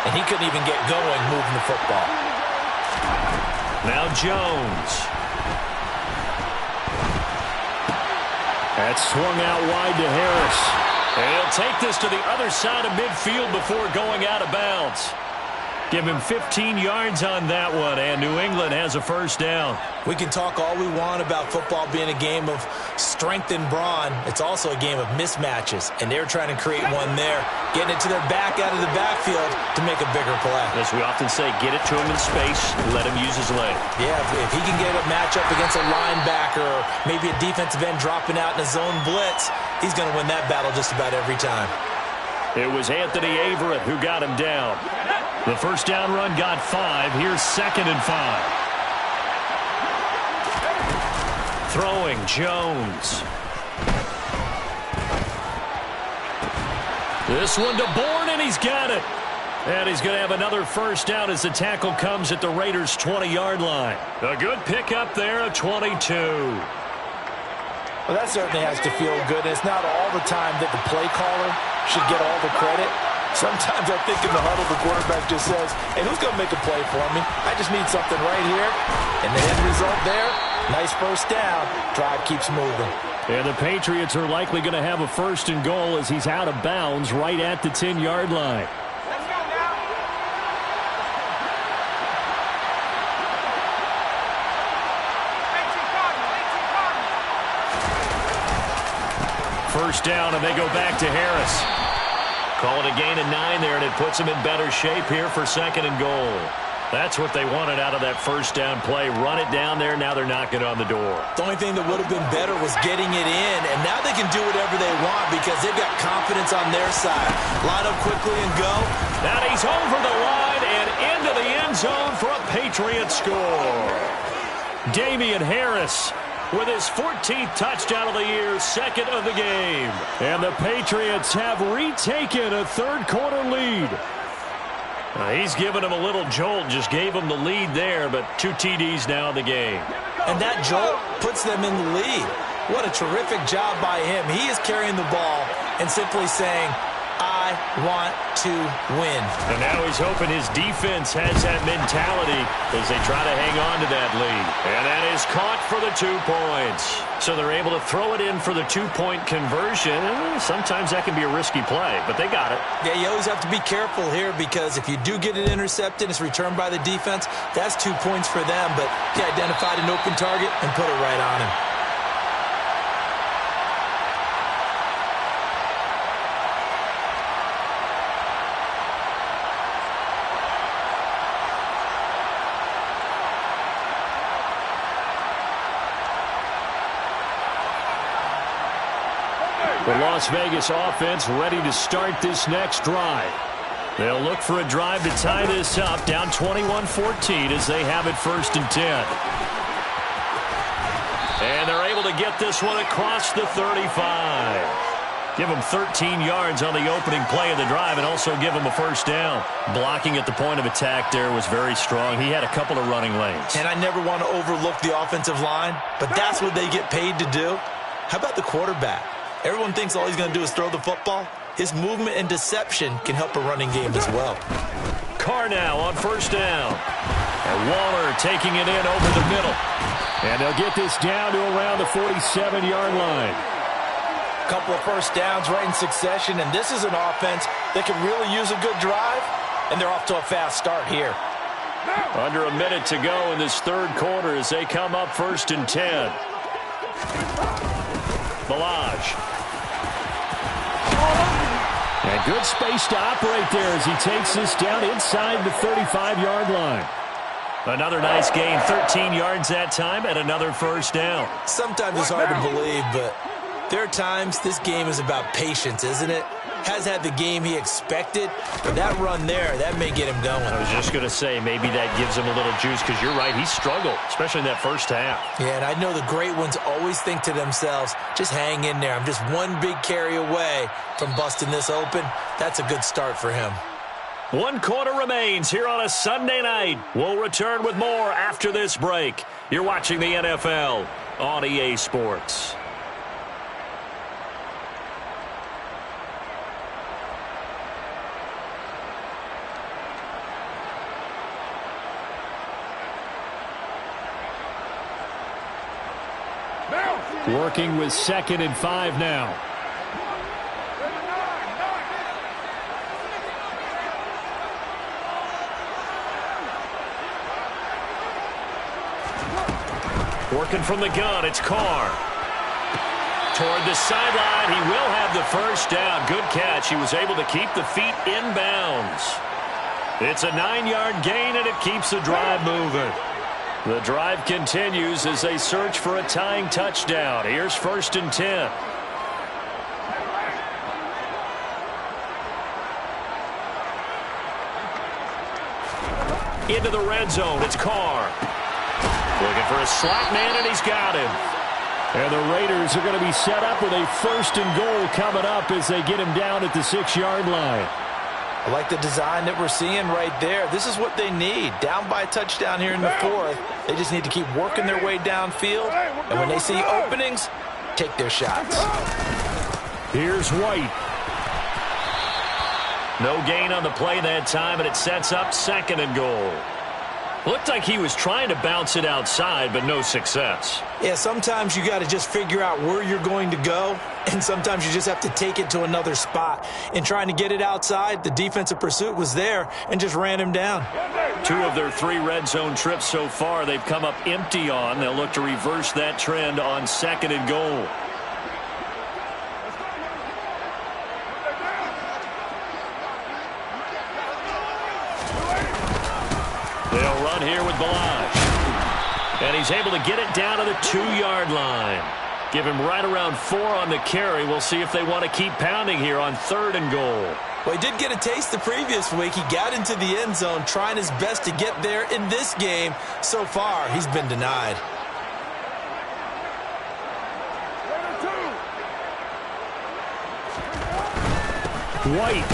and he couldn't even get going moving the football.
Now Jones. That's swung out wide to Harris. And he'll take this to the other side of midfield before going out of bounds. Give him 15 yards on that one, and New England has a first down.
We can talk all we want about football being a game of strength and brawn. It's also a game of mismatches, and they're trying to create one there, getting it to their back out of the backfield to make a bigger play.
As we often say, get it to him in space, let him use his leg.
Yeah, if he can get a matchup against a linebacker or maybe a defensive end dropping out in a zone blitz, he's going to win that battle just about every time.
It was Anthony Averett who got him down. The first down run got 5. Here's 2nd and 5. Throwing Jones. This one to Bourne, and he's got it. And he's going to have another first down as the tackle comes at the Raiders' 20-yard line. A good pickup there of 22.
Well, that certainly has to feel good. And it's not all the time that the play caller should get all the credit. Sometimes I think in the huddle, the quarterback just says, hey, who's going to make a play for me? I just need something right here. And the end result there, nice first down. Drive keeps moving.
And the Patriots are likely going to have a 1st and goal as he's out of bounds right at the 10-yard line.
Let's go now.
First down, and they go back to Harris. Call it a gain of 9 there, and it puts them in better shape here for 2nd and goal. That's what they wanted out of that first down play. Run it down there. Now they're knocking on the door.
The only thing that would have been better was getting it in, and now they can do whatever they want because they've got confidence on their side. Line up quickly and go.
Now he's over the line and into the end zone for a Patriot score. Damian Harris with his 14th touchdown of the year, 2nd of the game. And the Patriots have retaken a third-quarter lead. He's given him a little jolt, just gave him the lead there, but 2 TDs now in the game.
And that jolt puts them in the lead. What a terrific job by him. He is carrying the ball and simply saying, I want to win.
And now he's hoping his defense has that mentality as they try to hang on to that lead. And that is caught for the 2 points. So they're able to throw it in for the 2-point conversion. Sometimes that can be a risky play, but they got it.
Yeah, you always have to be careful here because if you do get it intercepted, it's returned by the defense, that's 2 points for them. But he identified an open target and put it right on him.
The Las Vegas offense ready to start this next drive. They'll look for a drive to tie this up, down 21-14 as they have it 1st and 10. And they're able to get this one across the 35. Give them 13 yards on the opening play of the drive and also give them a 1st down. Blocking at the point of attack there was very strong. He had a couple of running lanes.
And I never want to overlook the offensive line, but that's what they get paid to do. How about the quarterback? Everyone thinks all he's going to do is throw the football. His movement and deception can help a running game as well.
Carr now on 1st down. And Waller taking it in over the middle. And they'll get this down to around the 47-yard line.
Couple of 1st downs right in succession, and this is an offense that can really use a good drive, and they're off to a fast start here.
Under a minute to go in this 3rd quarter as they come up 1st and 10. Balaj. And good space to operate there as he takes this down inside the 35-yard line. Another nice gain, 13 yards that time, and another 1st down.
Sometimes it's hard to believe, but there are times this game is about patience, isn't it? Has had the game he expected, but that run there, that may get him going.
I was just going to say, maybe that gives him a little juice, because you're right, he struggled, especially in that 1st half.
Yeah, and I know the great ones always think to themselves, just hang in there. I'm just one big carry away from busting this open. That's a good start for him.
1 quarter remains here on a Sunday night. We'll return with more after this break. You're watching the NFL on EA Sports. Working with 2nd and 5 now. Working from the gun, it's Carr. Toward the sideline, he will have the 1st down. Good catch. He was able to keep the feet in bounds. It's a 9-yard gain, and it keeps the drive moving. The drive continues as they search for a tying touchdown. Here's 1st and 10. Into the red zone, it's Carr. Looking for a slot man, and he's got him. And the Raiders are going to be set up with a 1st and goal coming up as they get him down at the 6-yard line.
I like the design that we're seeing right there. This is what they need. Down by a touchdown here in the 4th. They just need to keep working their way downfield. And when they see openings, take their shots.
Here's White. No gain on the play that time, and it sets up 2nd and goal. Looked like he was trying to bounce it outside, but no success.
Yeah, sometimes you got to just figure out where you're going to go, and sometimes you just have to take it to another spot. In trying to get it outside, the defensive pursuit was there and just ran him down.
2 of their 3 red zone trips so far they've come up empty on. They'll look to reverse that trend on 2nd and goal. They'll run here with Balaj. And he's able to get it down to the 2-yard line. Give him right around 4 on the carry. We'll see if they want to keep pounding here on 3rd and goal.
Well, he did get a taste the previous week. He got into the end zone, trying his best to get there in this game. So far, he's been denied.
White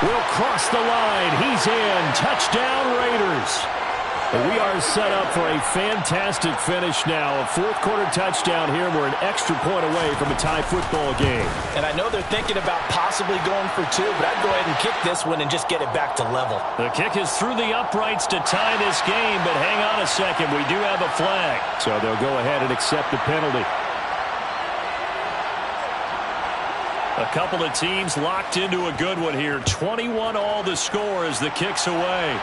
will cross the line. He's in. Touchdown, Raiders. We are set up for a fantastic finish now. A 4th quarter touchdown here. We're an extra point away from a tie football game.
And I know they're thinking about possibly going for 2, but I'd go ahead and kick this one and just get it back to level.
The kick is through the uprights to tie this game, but hang on a second. We do have a flag. So they'll go ahead and accept the penalty. A couple of teams locked into a good one here. 21 all the score as the kick's away.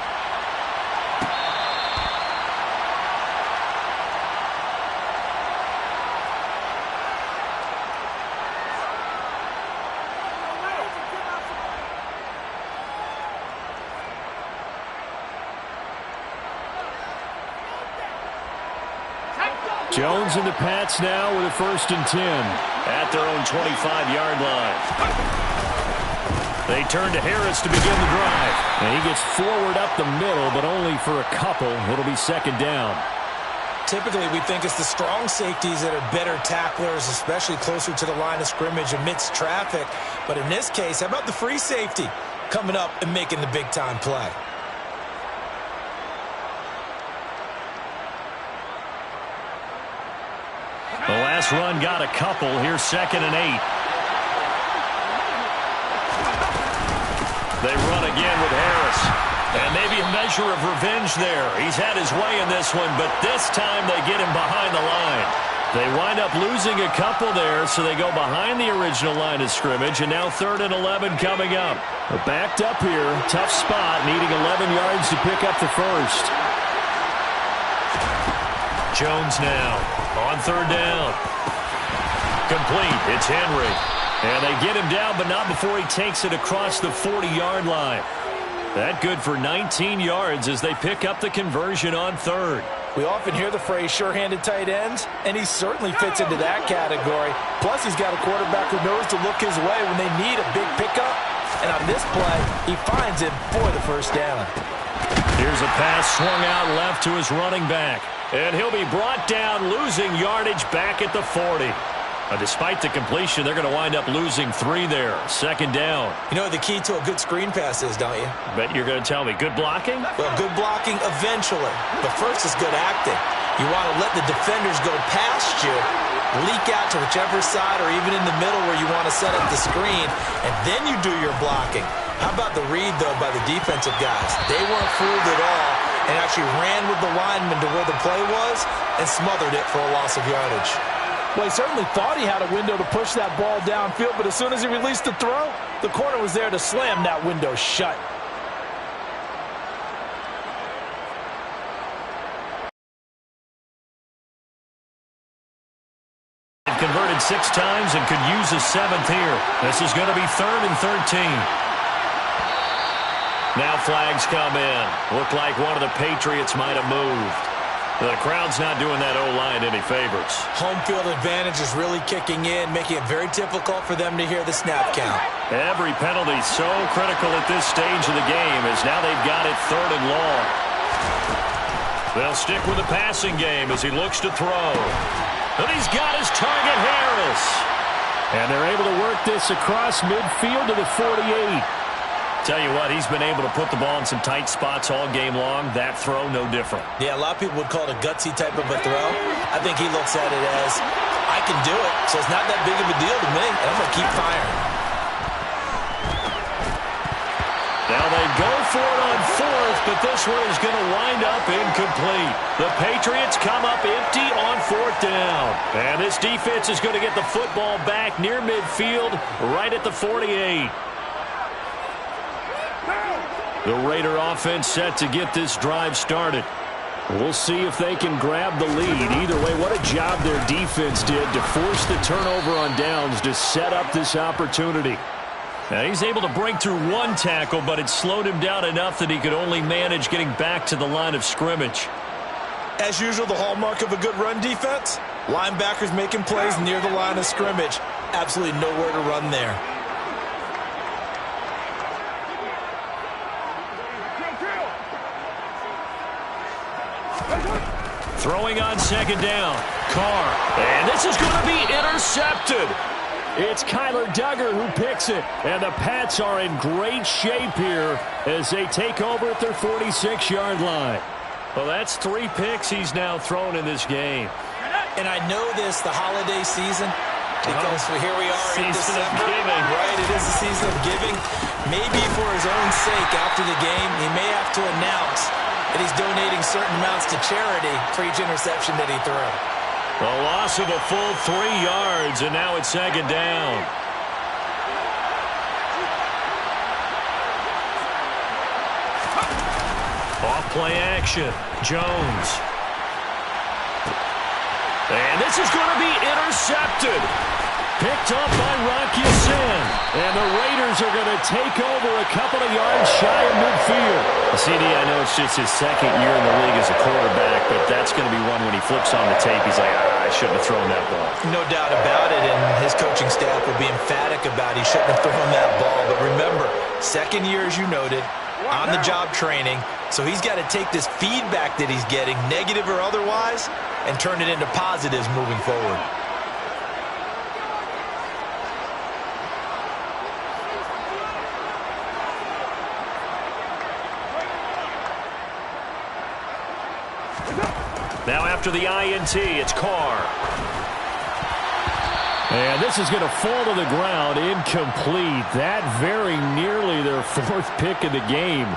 Jones and the Pats now with a 1st and 10 at their own 25-yard line. They turn to Harris to begin the drive. And he gets forward up the middle, but only for a couple. It'll be 2nd down.
Typically, we think it's the strong safeties that are better tacklers, especially closer to the line of scrimmage amidst traffic. But in this case, how about the free safety coming up and making the big-time play?
The last run got a couple. Here's 2nd and 8. They run again with Harris. And maybe a measure of revenge there. He's had his way in this one, but this time they get him behind the line. They wind up losing a couple there, so they go behind the original line of scrimmage, and now 3rd and 11 coming up. They're backed up here. Tough spot, needing 11 yards to pick up the 1st. Jones now on 3rd down. Complete. It's Henry. And they get him down, but not before he takes it across the 40-yard line. That good for 19 yards as they pick up the conversion on 3rd.
We often hear the phrase sure-handed tight ends, and he certainly fits into that category. Plus, he's got a quarterback who knows to look his way when they need a big pickup. And on this play, he finds him for the 1st down.
Here's a pass swung out left to his running back. And he'll be brought down, losing yardage back at the 40. Despite the completion, they're going to wind up losing 3 there. 2nd down.
You know what the key to a good screen pass is, don't you?
Bet you're going to tell me. Good blocking?
Well, good blocking eventually. But first is good acting. You want to let the defenders go past you, leak out to whichever side or even in the middle where you want to set up the screen, and then you do your blocking. How about the read, though, by the defensive guys? They weren't fooled at all and actually ran with the lineman to where the play was and smothered it for a loss of yardage.
Well, he certainly thought he had a window to push that ball downfield, but as soon as he released the throw, the corner was there to slam that window shut.
They've converted 6 times and could use a 7th here. This is going to be 3rd and 13. Now flags come in. Looked like one of the Patriots might have moved. The crowd's not doing that O-line any favors.
Home field advantage is really kicking in, making it very difficult for them to hear the snap count.
Every penalty so critical at this stage of the game as now they've got it 3rd and long. They'll stick with the passing game as he looks to throw. And he's got his target, Harris. And they're able to work this across midfield to the 48. Tell you what, he's been able to put the ball in some tight spots all game long. That throw, no different.
Yeah, a lot of people would call it a gutsy type of a throw. I think he looks at it as, I can do it, so it's not that big of a deal to me, and I'm going to keep firing.
Now they go for it on 4th, but this one is going to wind up incomplete. The Patriots come up empty on 4th down. And this defense is going to get the football back near midfield, right at the 48. The Raider offense set to get this drive started. We'll see if they can grab the lead. Either way, what a job their defense did to force the turnover on downs to set up this opportunity. Now he's able to break through 1 tackle, but it slowed him down enough that he could only manage getting back to the line of scrimmage.
As usual, the hallmark of a good run defense, linebackers making plays near the line of scrimmage. Absolutely nowhere to run there.
Throwing on 2nd down. Carr. And this is going to be intercepted. It's Kyler Duggar who picks it. And the Pats are in great shape here as they take over at their 46-yard line. Well, that's 3 picks he's now thrown in this game.
And I know this, the holiday season, because here we are in December.
Season of giving.
Right, it is the season of giving. Maybe for his own sake after the game, he may have to announce that he's donating certain amounts to charity for each interception that he threw.
A loss of a full 3 yards, and now it's 2nd down. Off play action. Jones. And this is going to be intercepted. Picked up by Rocky Sin. And the Raiders are going to take over a couple of yards shy of midfield. CD, I know it's just his second year in the league as a quarterback, but that's going to be one when he flips on the tape, he's like, I shouldn't have thrown that ball.
No doubt about it, and his coaching staff will be emphatic about he shouldn't have thrown that ball. But remember, second year, as you noted, on-the-job training, so he's got to take this feedback that he's getting, negative or otherwise, and turn it into positives moving forward.
Now after the INT, it's Carr. And this is going to fall to the ground, incomplete. That very nearly their fourth pick of the game.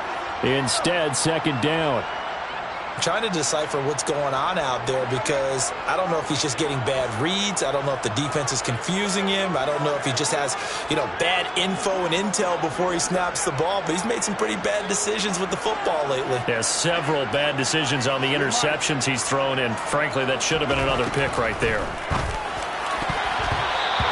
Instead, second down.
I'm trying to decipher what's going on out there because I don't know if he's just getting bad reads. I don't know if the defense is confusing him. I don't know if he just has, bad info and intel before he snaps the ball. But he's made some pretty bad decisions with the football lately.
Yeah, several bad decisions on the interceptions he's thrown, and frankly, that should have been another pick right there.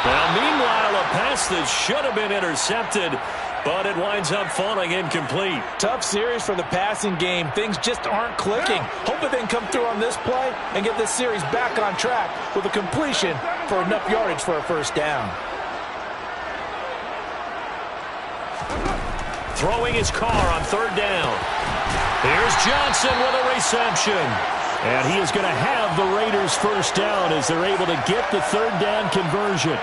Now, meanwhile, a pass that should have been intercepted, but it winds up falling incomplete.
Tough series for the passing game. Things just aren't clicking. Hoping they can come through on this play and get this series back on track with a completion for enough yardage for a first down.
Throwing his Carr on third down. Here's Johnson with a reception. And he is going to have the Raiders first down as they're able to get the third down conversion.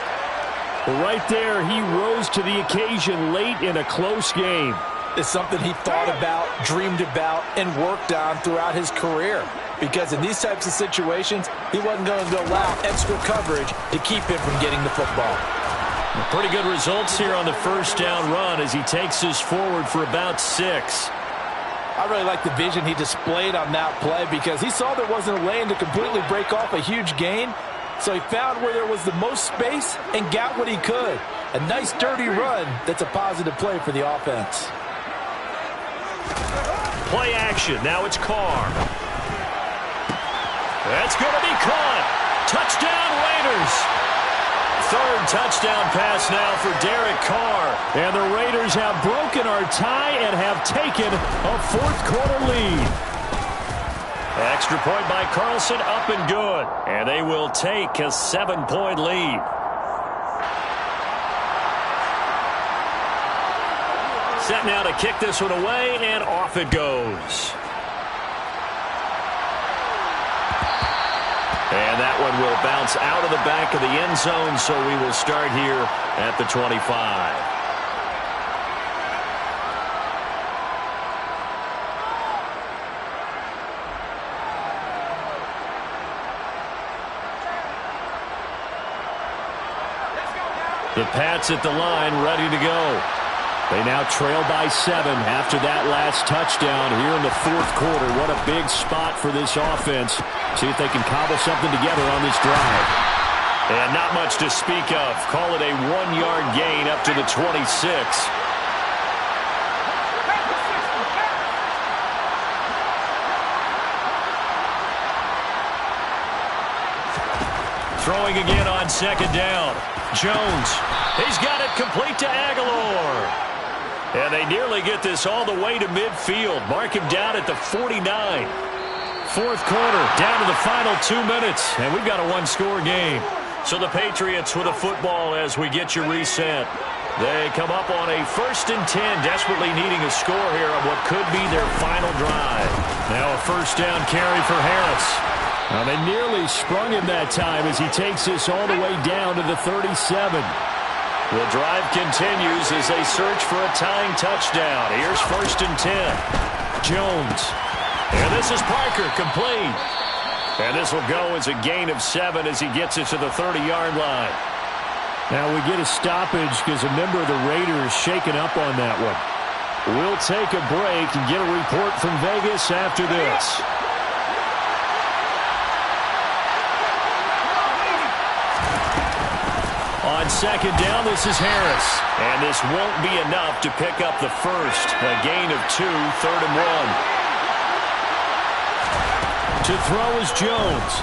Right there, he rose to the occasion late in a close game.
It's something he thought about, dreamed about, and worked on throughout his career. Because in these types of situations, he wasn't going to allow extra coverage to keep him from getting the football.
Pretty good results here on the first down run as he takes us forward for about 6.
I really like the vision he displayed on that play because he saw there wasn't a lane to completely break off a huge gain. So he found where there was the most space and got what he could. A nice dirty run that's a positive play for the offense.
Play action. Now it's Carr. That's going to be caught. Touchdown Raiders. Third touchdown pass now for Derek Carr. And the Raiders have broken our tie and have taken a fourth-quarter lead. Extra point by Carlson, up and good. And they will take a 7-point lead. Set now to kick this one away, and off it goes. And that one will bounce out of the back of the end zone, so we will start here at the 25. The Pats at the line, ready to go. They now trail by 7 after that last touchdown here in the fourth quarter. What a big spot for this offense. See if they can cobble something together on this drive. And not much to speak of. Call it a 1-yard gain up to the 26. Throwing again on second down. Jones, he's got it complete to Aguilar. And they nearly get this all the way to midfield. Mark him down at the 49. Fourth quarter, down to the final 2 minutes. And we've got a one-score game. So the Patriots with a football as we get you reset. They come up on a 1st and 10, desperately needing a score here on what could be their final drive. Now a first down carry for Harris. Now they nearly sprung him that time as he takes this all the way down to the 37. The drive continues as they search for a tying touchdown. Here's 1st and 10. Jones. And this is Parker, complete. And this will go as a gain of 7 as he gets it to the 30-yard line. Now we get a stoppage because a member of the Raiders shaken up on that one. We'll take a break and get a report from Vegas after this. On second down, this is Harris. And this won't be enough to pick up the first. A gain of 2, 3rd and 1. To throw is Jones.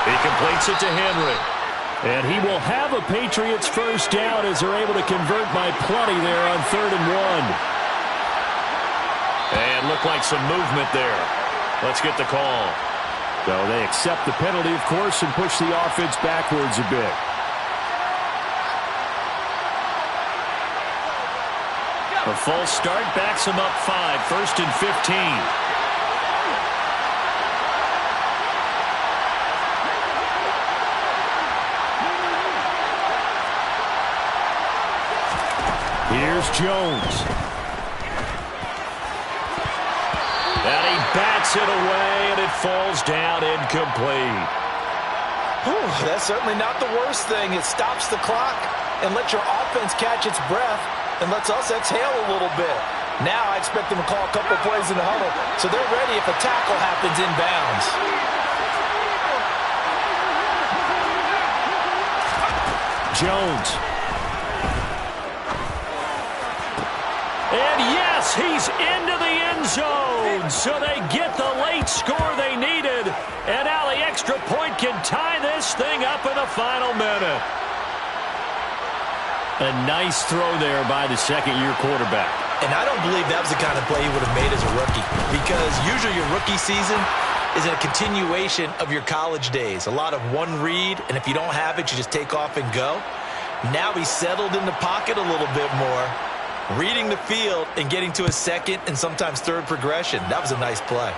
He completes it to Henry. And he will have a Patriots first down as they're able to convert by plenty there on 3rd and 1. And looked like some movement there. Let's get the call. So they accept the penalty, of course, and push the offense backwards a bit. A false start backs him up 5, 1st and 15. Here's Jones. And he bats it away, and it falls down incomplete.
Whew, that's certainly not the worst thing. It stops the clock and lets your offense catch its breath and lets us exhale a little bit. Now I expect them to call a couple plays in the huddle, so they're ready if a tackle happens inbounds.
Jones. And yes, he's into the end zone. So they get the late score they needed. And now the extra point can tie this thing up in the final minute. A nice throw there by the second-year quarterback.
And I don't believe that was the kind of play he would have made as a rookie, because usually your rookie season is a continuation of your college days. A lot of one read, and if you don't have it, you just take off and go. Now he's settled in the pocket a little bit more, reading the field and getting to a second and sometimes third progression. That was a nice play.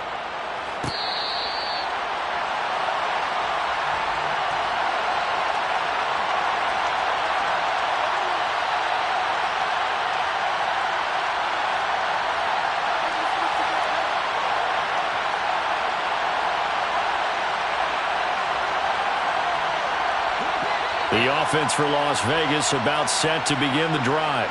The offense for Las Vegas about set to begin the drive.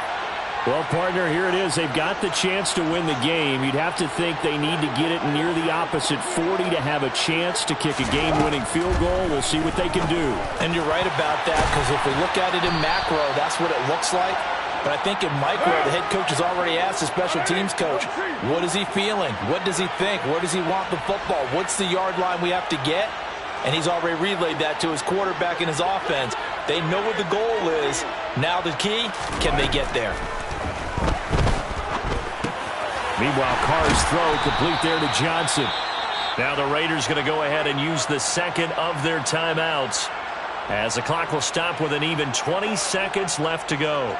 Well, partner, here it is. They've got the chance to win the game. You'd have to think they need to get it near the opposite 40 to have a chance to kick a game-winning field goal. We'll see what they can do.
And you're right about that, because if we look at it in macro, that's what it looks like. But I think in micro, the head coach has already asked the special teams coach, what is he feeling? What does he think? Where does he want the football? What's the yard line we have to get? And he's already relayed that to his quarterback and his offense. They know what the goal is. Now the key, can they get there?
Meanwhile, Carr's throw complete there to Johnson. Now the Raiders going to go ahead and use the second of their timeouts, as the clock will stop with an even 20 seconds left to go.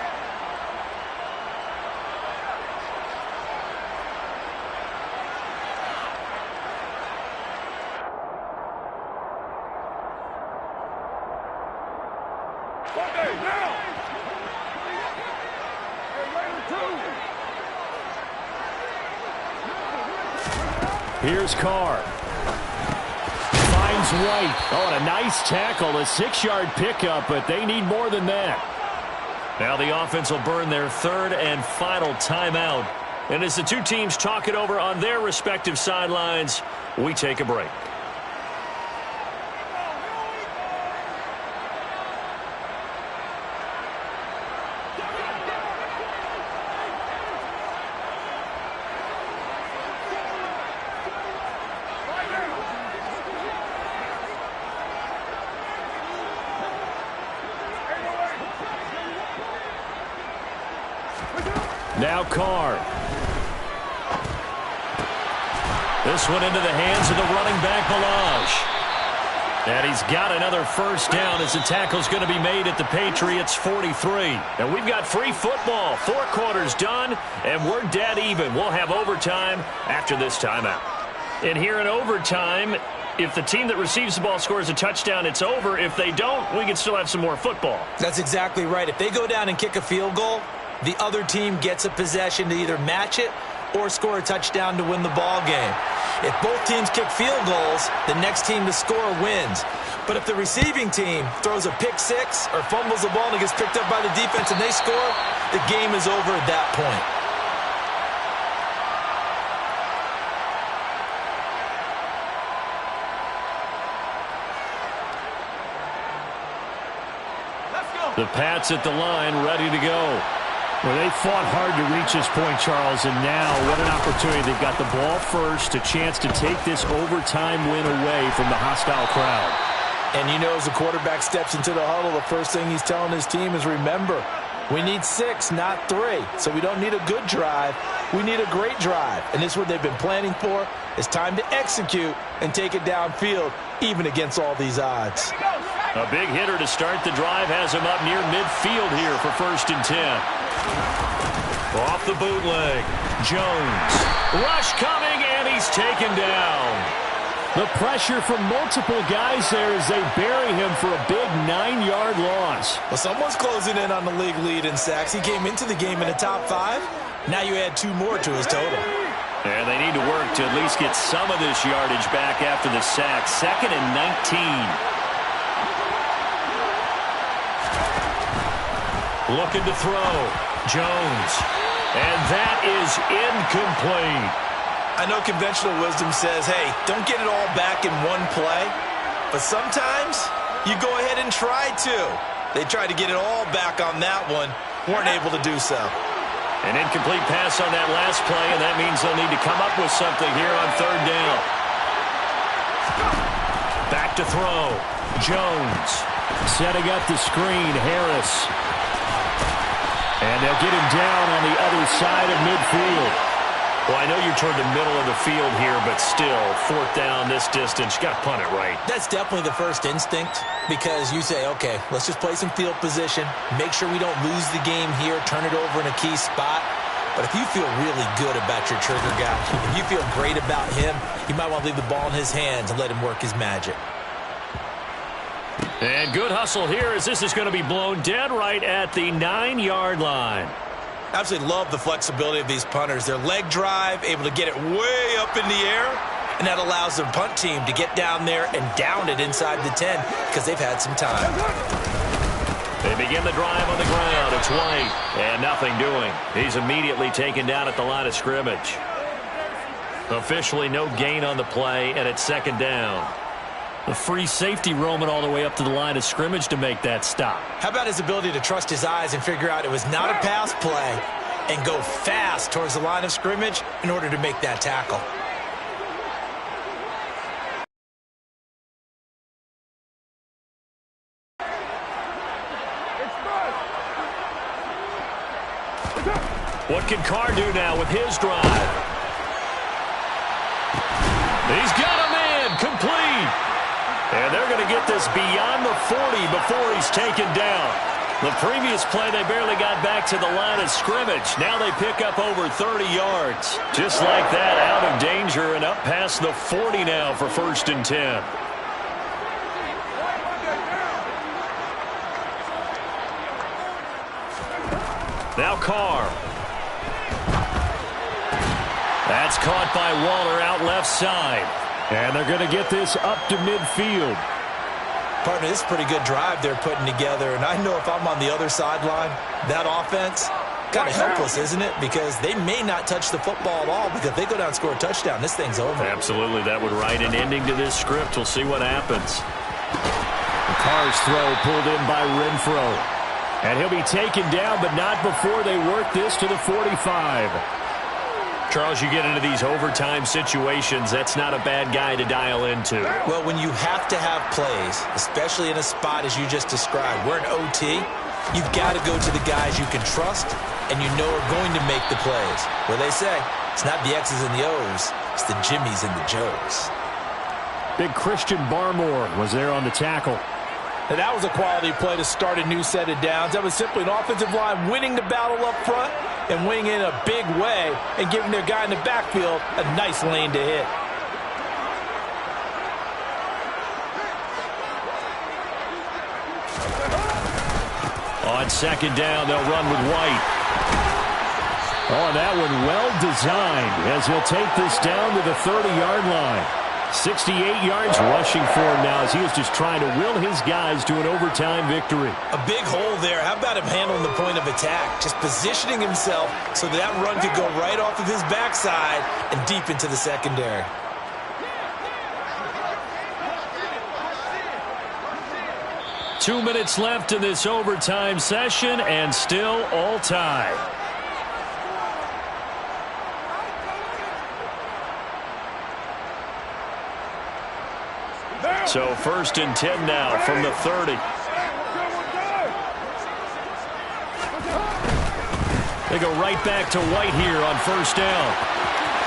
Here's Carr. Finds White. Oh, and a nice tackle. A 6-yard pickup, but they need more than that. Now the offense will burn their third and final timeout. And as the two teams talk it over on their respective sidelines, we take a break. Now Carr. This one into the hands of the running back, Balazs. And he's got another first down as the tackle's going to be made at the Patriots' 43. And we've got free football. 4 quarters done, and we're dead even. We'll have overtime after this timeout. And here in overtime, if the team that receives the ball scores a touchdown, it's over. If they don't, we can still have some more football.
That's exactly right. If they go down and kick a field goal, the other team gets a possession to either match it or score a touchdown to win the ball game. If both teams kick field goals, the next team to score wins. But if the receiving team throws a pick six or fumbles the ball and it gets picked up by the defense and they score, the game is over at that point.
The Pats at the line, ready to go.
Well, they fought hard to reach this point, Charles, and now what an opportunity. They've got the ball first, a chance to take this overtime win away from the hostile crowd.
And you know, as the quarterback steps into the huddle, the first thing he's telling his team is, remember, we need 6, not 3. So we don't need a good drive. We need a great drive. And this is what they've been planning for. It's time to execute and take it downfield, even against all these odds.
A big hitter to start the drive has him up near midfield here for 1st and 10. Off the bootleg. Jones. Rush coming, and he's taken down.
The pressure from multiple guys there as they bury him for a big 9-yard loss.
Well, someone's closing in on the league lead in sacks. He came into the game in the top 5. Now you add 2 more to his total.
And they need to work to at least get some of this yardage back after the sack. 2nd and 19. Looking to throw. Jones. And that is incomplete.
I know conventional wisdom says, hey, don't get it all back in one play. But sometimes you go ahead and try to. They tried to get it all back on that one. Weren't able to do so.
An incomplete pass on that last play, and that means they'll need to come up with something here on 3rd down. Back to throw. Jones.
Setting up the screen, Harris. And they'll get him down on the other side of midfield.
Well, I know you're toward the middle of the field here, but still, 4th down this distance, you got to punt it right.
That's definitely the first instinct, because you say, okay, let's just play some field position, make sure we don't lose the game here, turn it over in a key spot. But if you feel really good about your trigger guy, if you feel great about him, you might want to leave the ball in his hands and let him work his magic.
And good hustle here as this is going to be blown dead right at the 9-yard line.
Absolutely love the flexibility of these punters. Their leg drive, able to get it way up in the air, and that allows their punt team to get down there and down it inside the 10 because they've had some time.
They begin the drive on the ground. It's White, and nothing doing. He's immediately taken down at the line of scrimmage. Officially no gain on the play, and it's 2nd down.
The free safety roaming all the way up to the line of scrimmage to make that stop.
How about his ability to trust his eyes and figure out it was not a pass play and go fast towards the line of scrimmage in order to make that tackle?
What can Carr do now with his drive? He's got him in, complete. And they're going to get this beyond the 40 before he's taken down. The previous play, they barely got back to the line of scrimmage. Now they pick up over 30 yards. Just like that, out of danger and up past the 40 now for 1st and 10. Now Carr. That's caught by Waller out left side.
And they're going to get this up to midfield.
Partner, this is a pretty good drive they're putting together. And I know if I'm on the other sideline, that offense, kind of helpless, isn't it? Because they may not touch the football at all, because if they go down and score a touchdown, this thing's over.
Absolutely. That would write an ending to this script. We'll see what happens.
Carr's throw pulled in by Renfro. And he'll be taken down, but not before they work this to the 45.
Charles, you get into these overtime situations, that's not a bad guy to dial into.
Well, when you have to have plays, especially in a spot as you just described, we're in OT, you've got to go to the guys you can trust and you know are going to make the plays. Well, they say it's not the X's and the O's, it's the Jimmies and the Joes.
Big Christian Barmore was there on the tackle.
And that was a quality play to start a new set of downs. That was simply an offensive line winning the battle up front and winning in a big way and giving their guy in the backfield a nice lane to hit.
On 2nd down, they'll run with White.
Oh, that one well designed as he'll take this down to the 30-yard line. 68 yards rushing for him now as he is just trying to will his guys to an overtime victory.
A big hole there. How about him handling the point of attack? Just positioning himself so that run could go right off of his backside and deep into the secondary.
Two minutes left in this overtime session and still all tied. So 1st and 10 now from the 30. They go right back to White here on 1st down.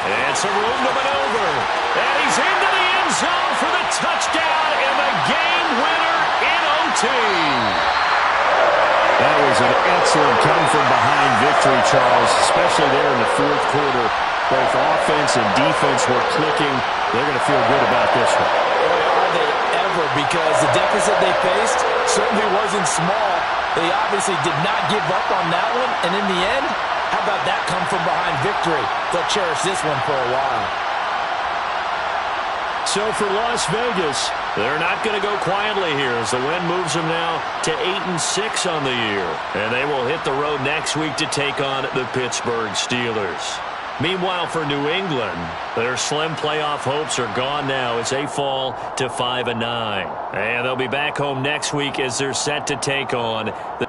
And some room to maneuver. And he's into the end zone for the touchdown and the game winner in OT.
That was an excellent come-from-behind victory, Charles, especially there in the 4th quarter. Both offense and defense were clicking. They're going to feel good about this one.
Boy, are they ever, because the deficit they faced certainly wasn't small. They obviously did not give up on that one, and in the end, how about that come-from-behind victory? They'll cherish this one for a while.
So for Las Vegas, they're not going to go quietly here as the win moves them now to 8-6 on the year. And they will hit the road next week to take on the Pittsburgh Steelers. Meanwhile, for New England, their slim playoff hopes are gone now as they fall to 5-9. And they'll be back home next week as they're set to take on the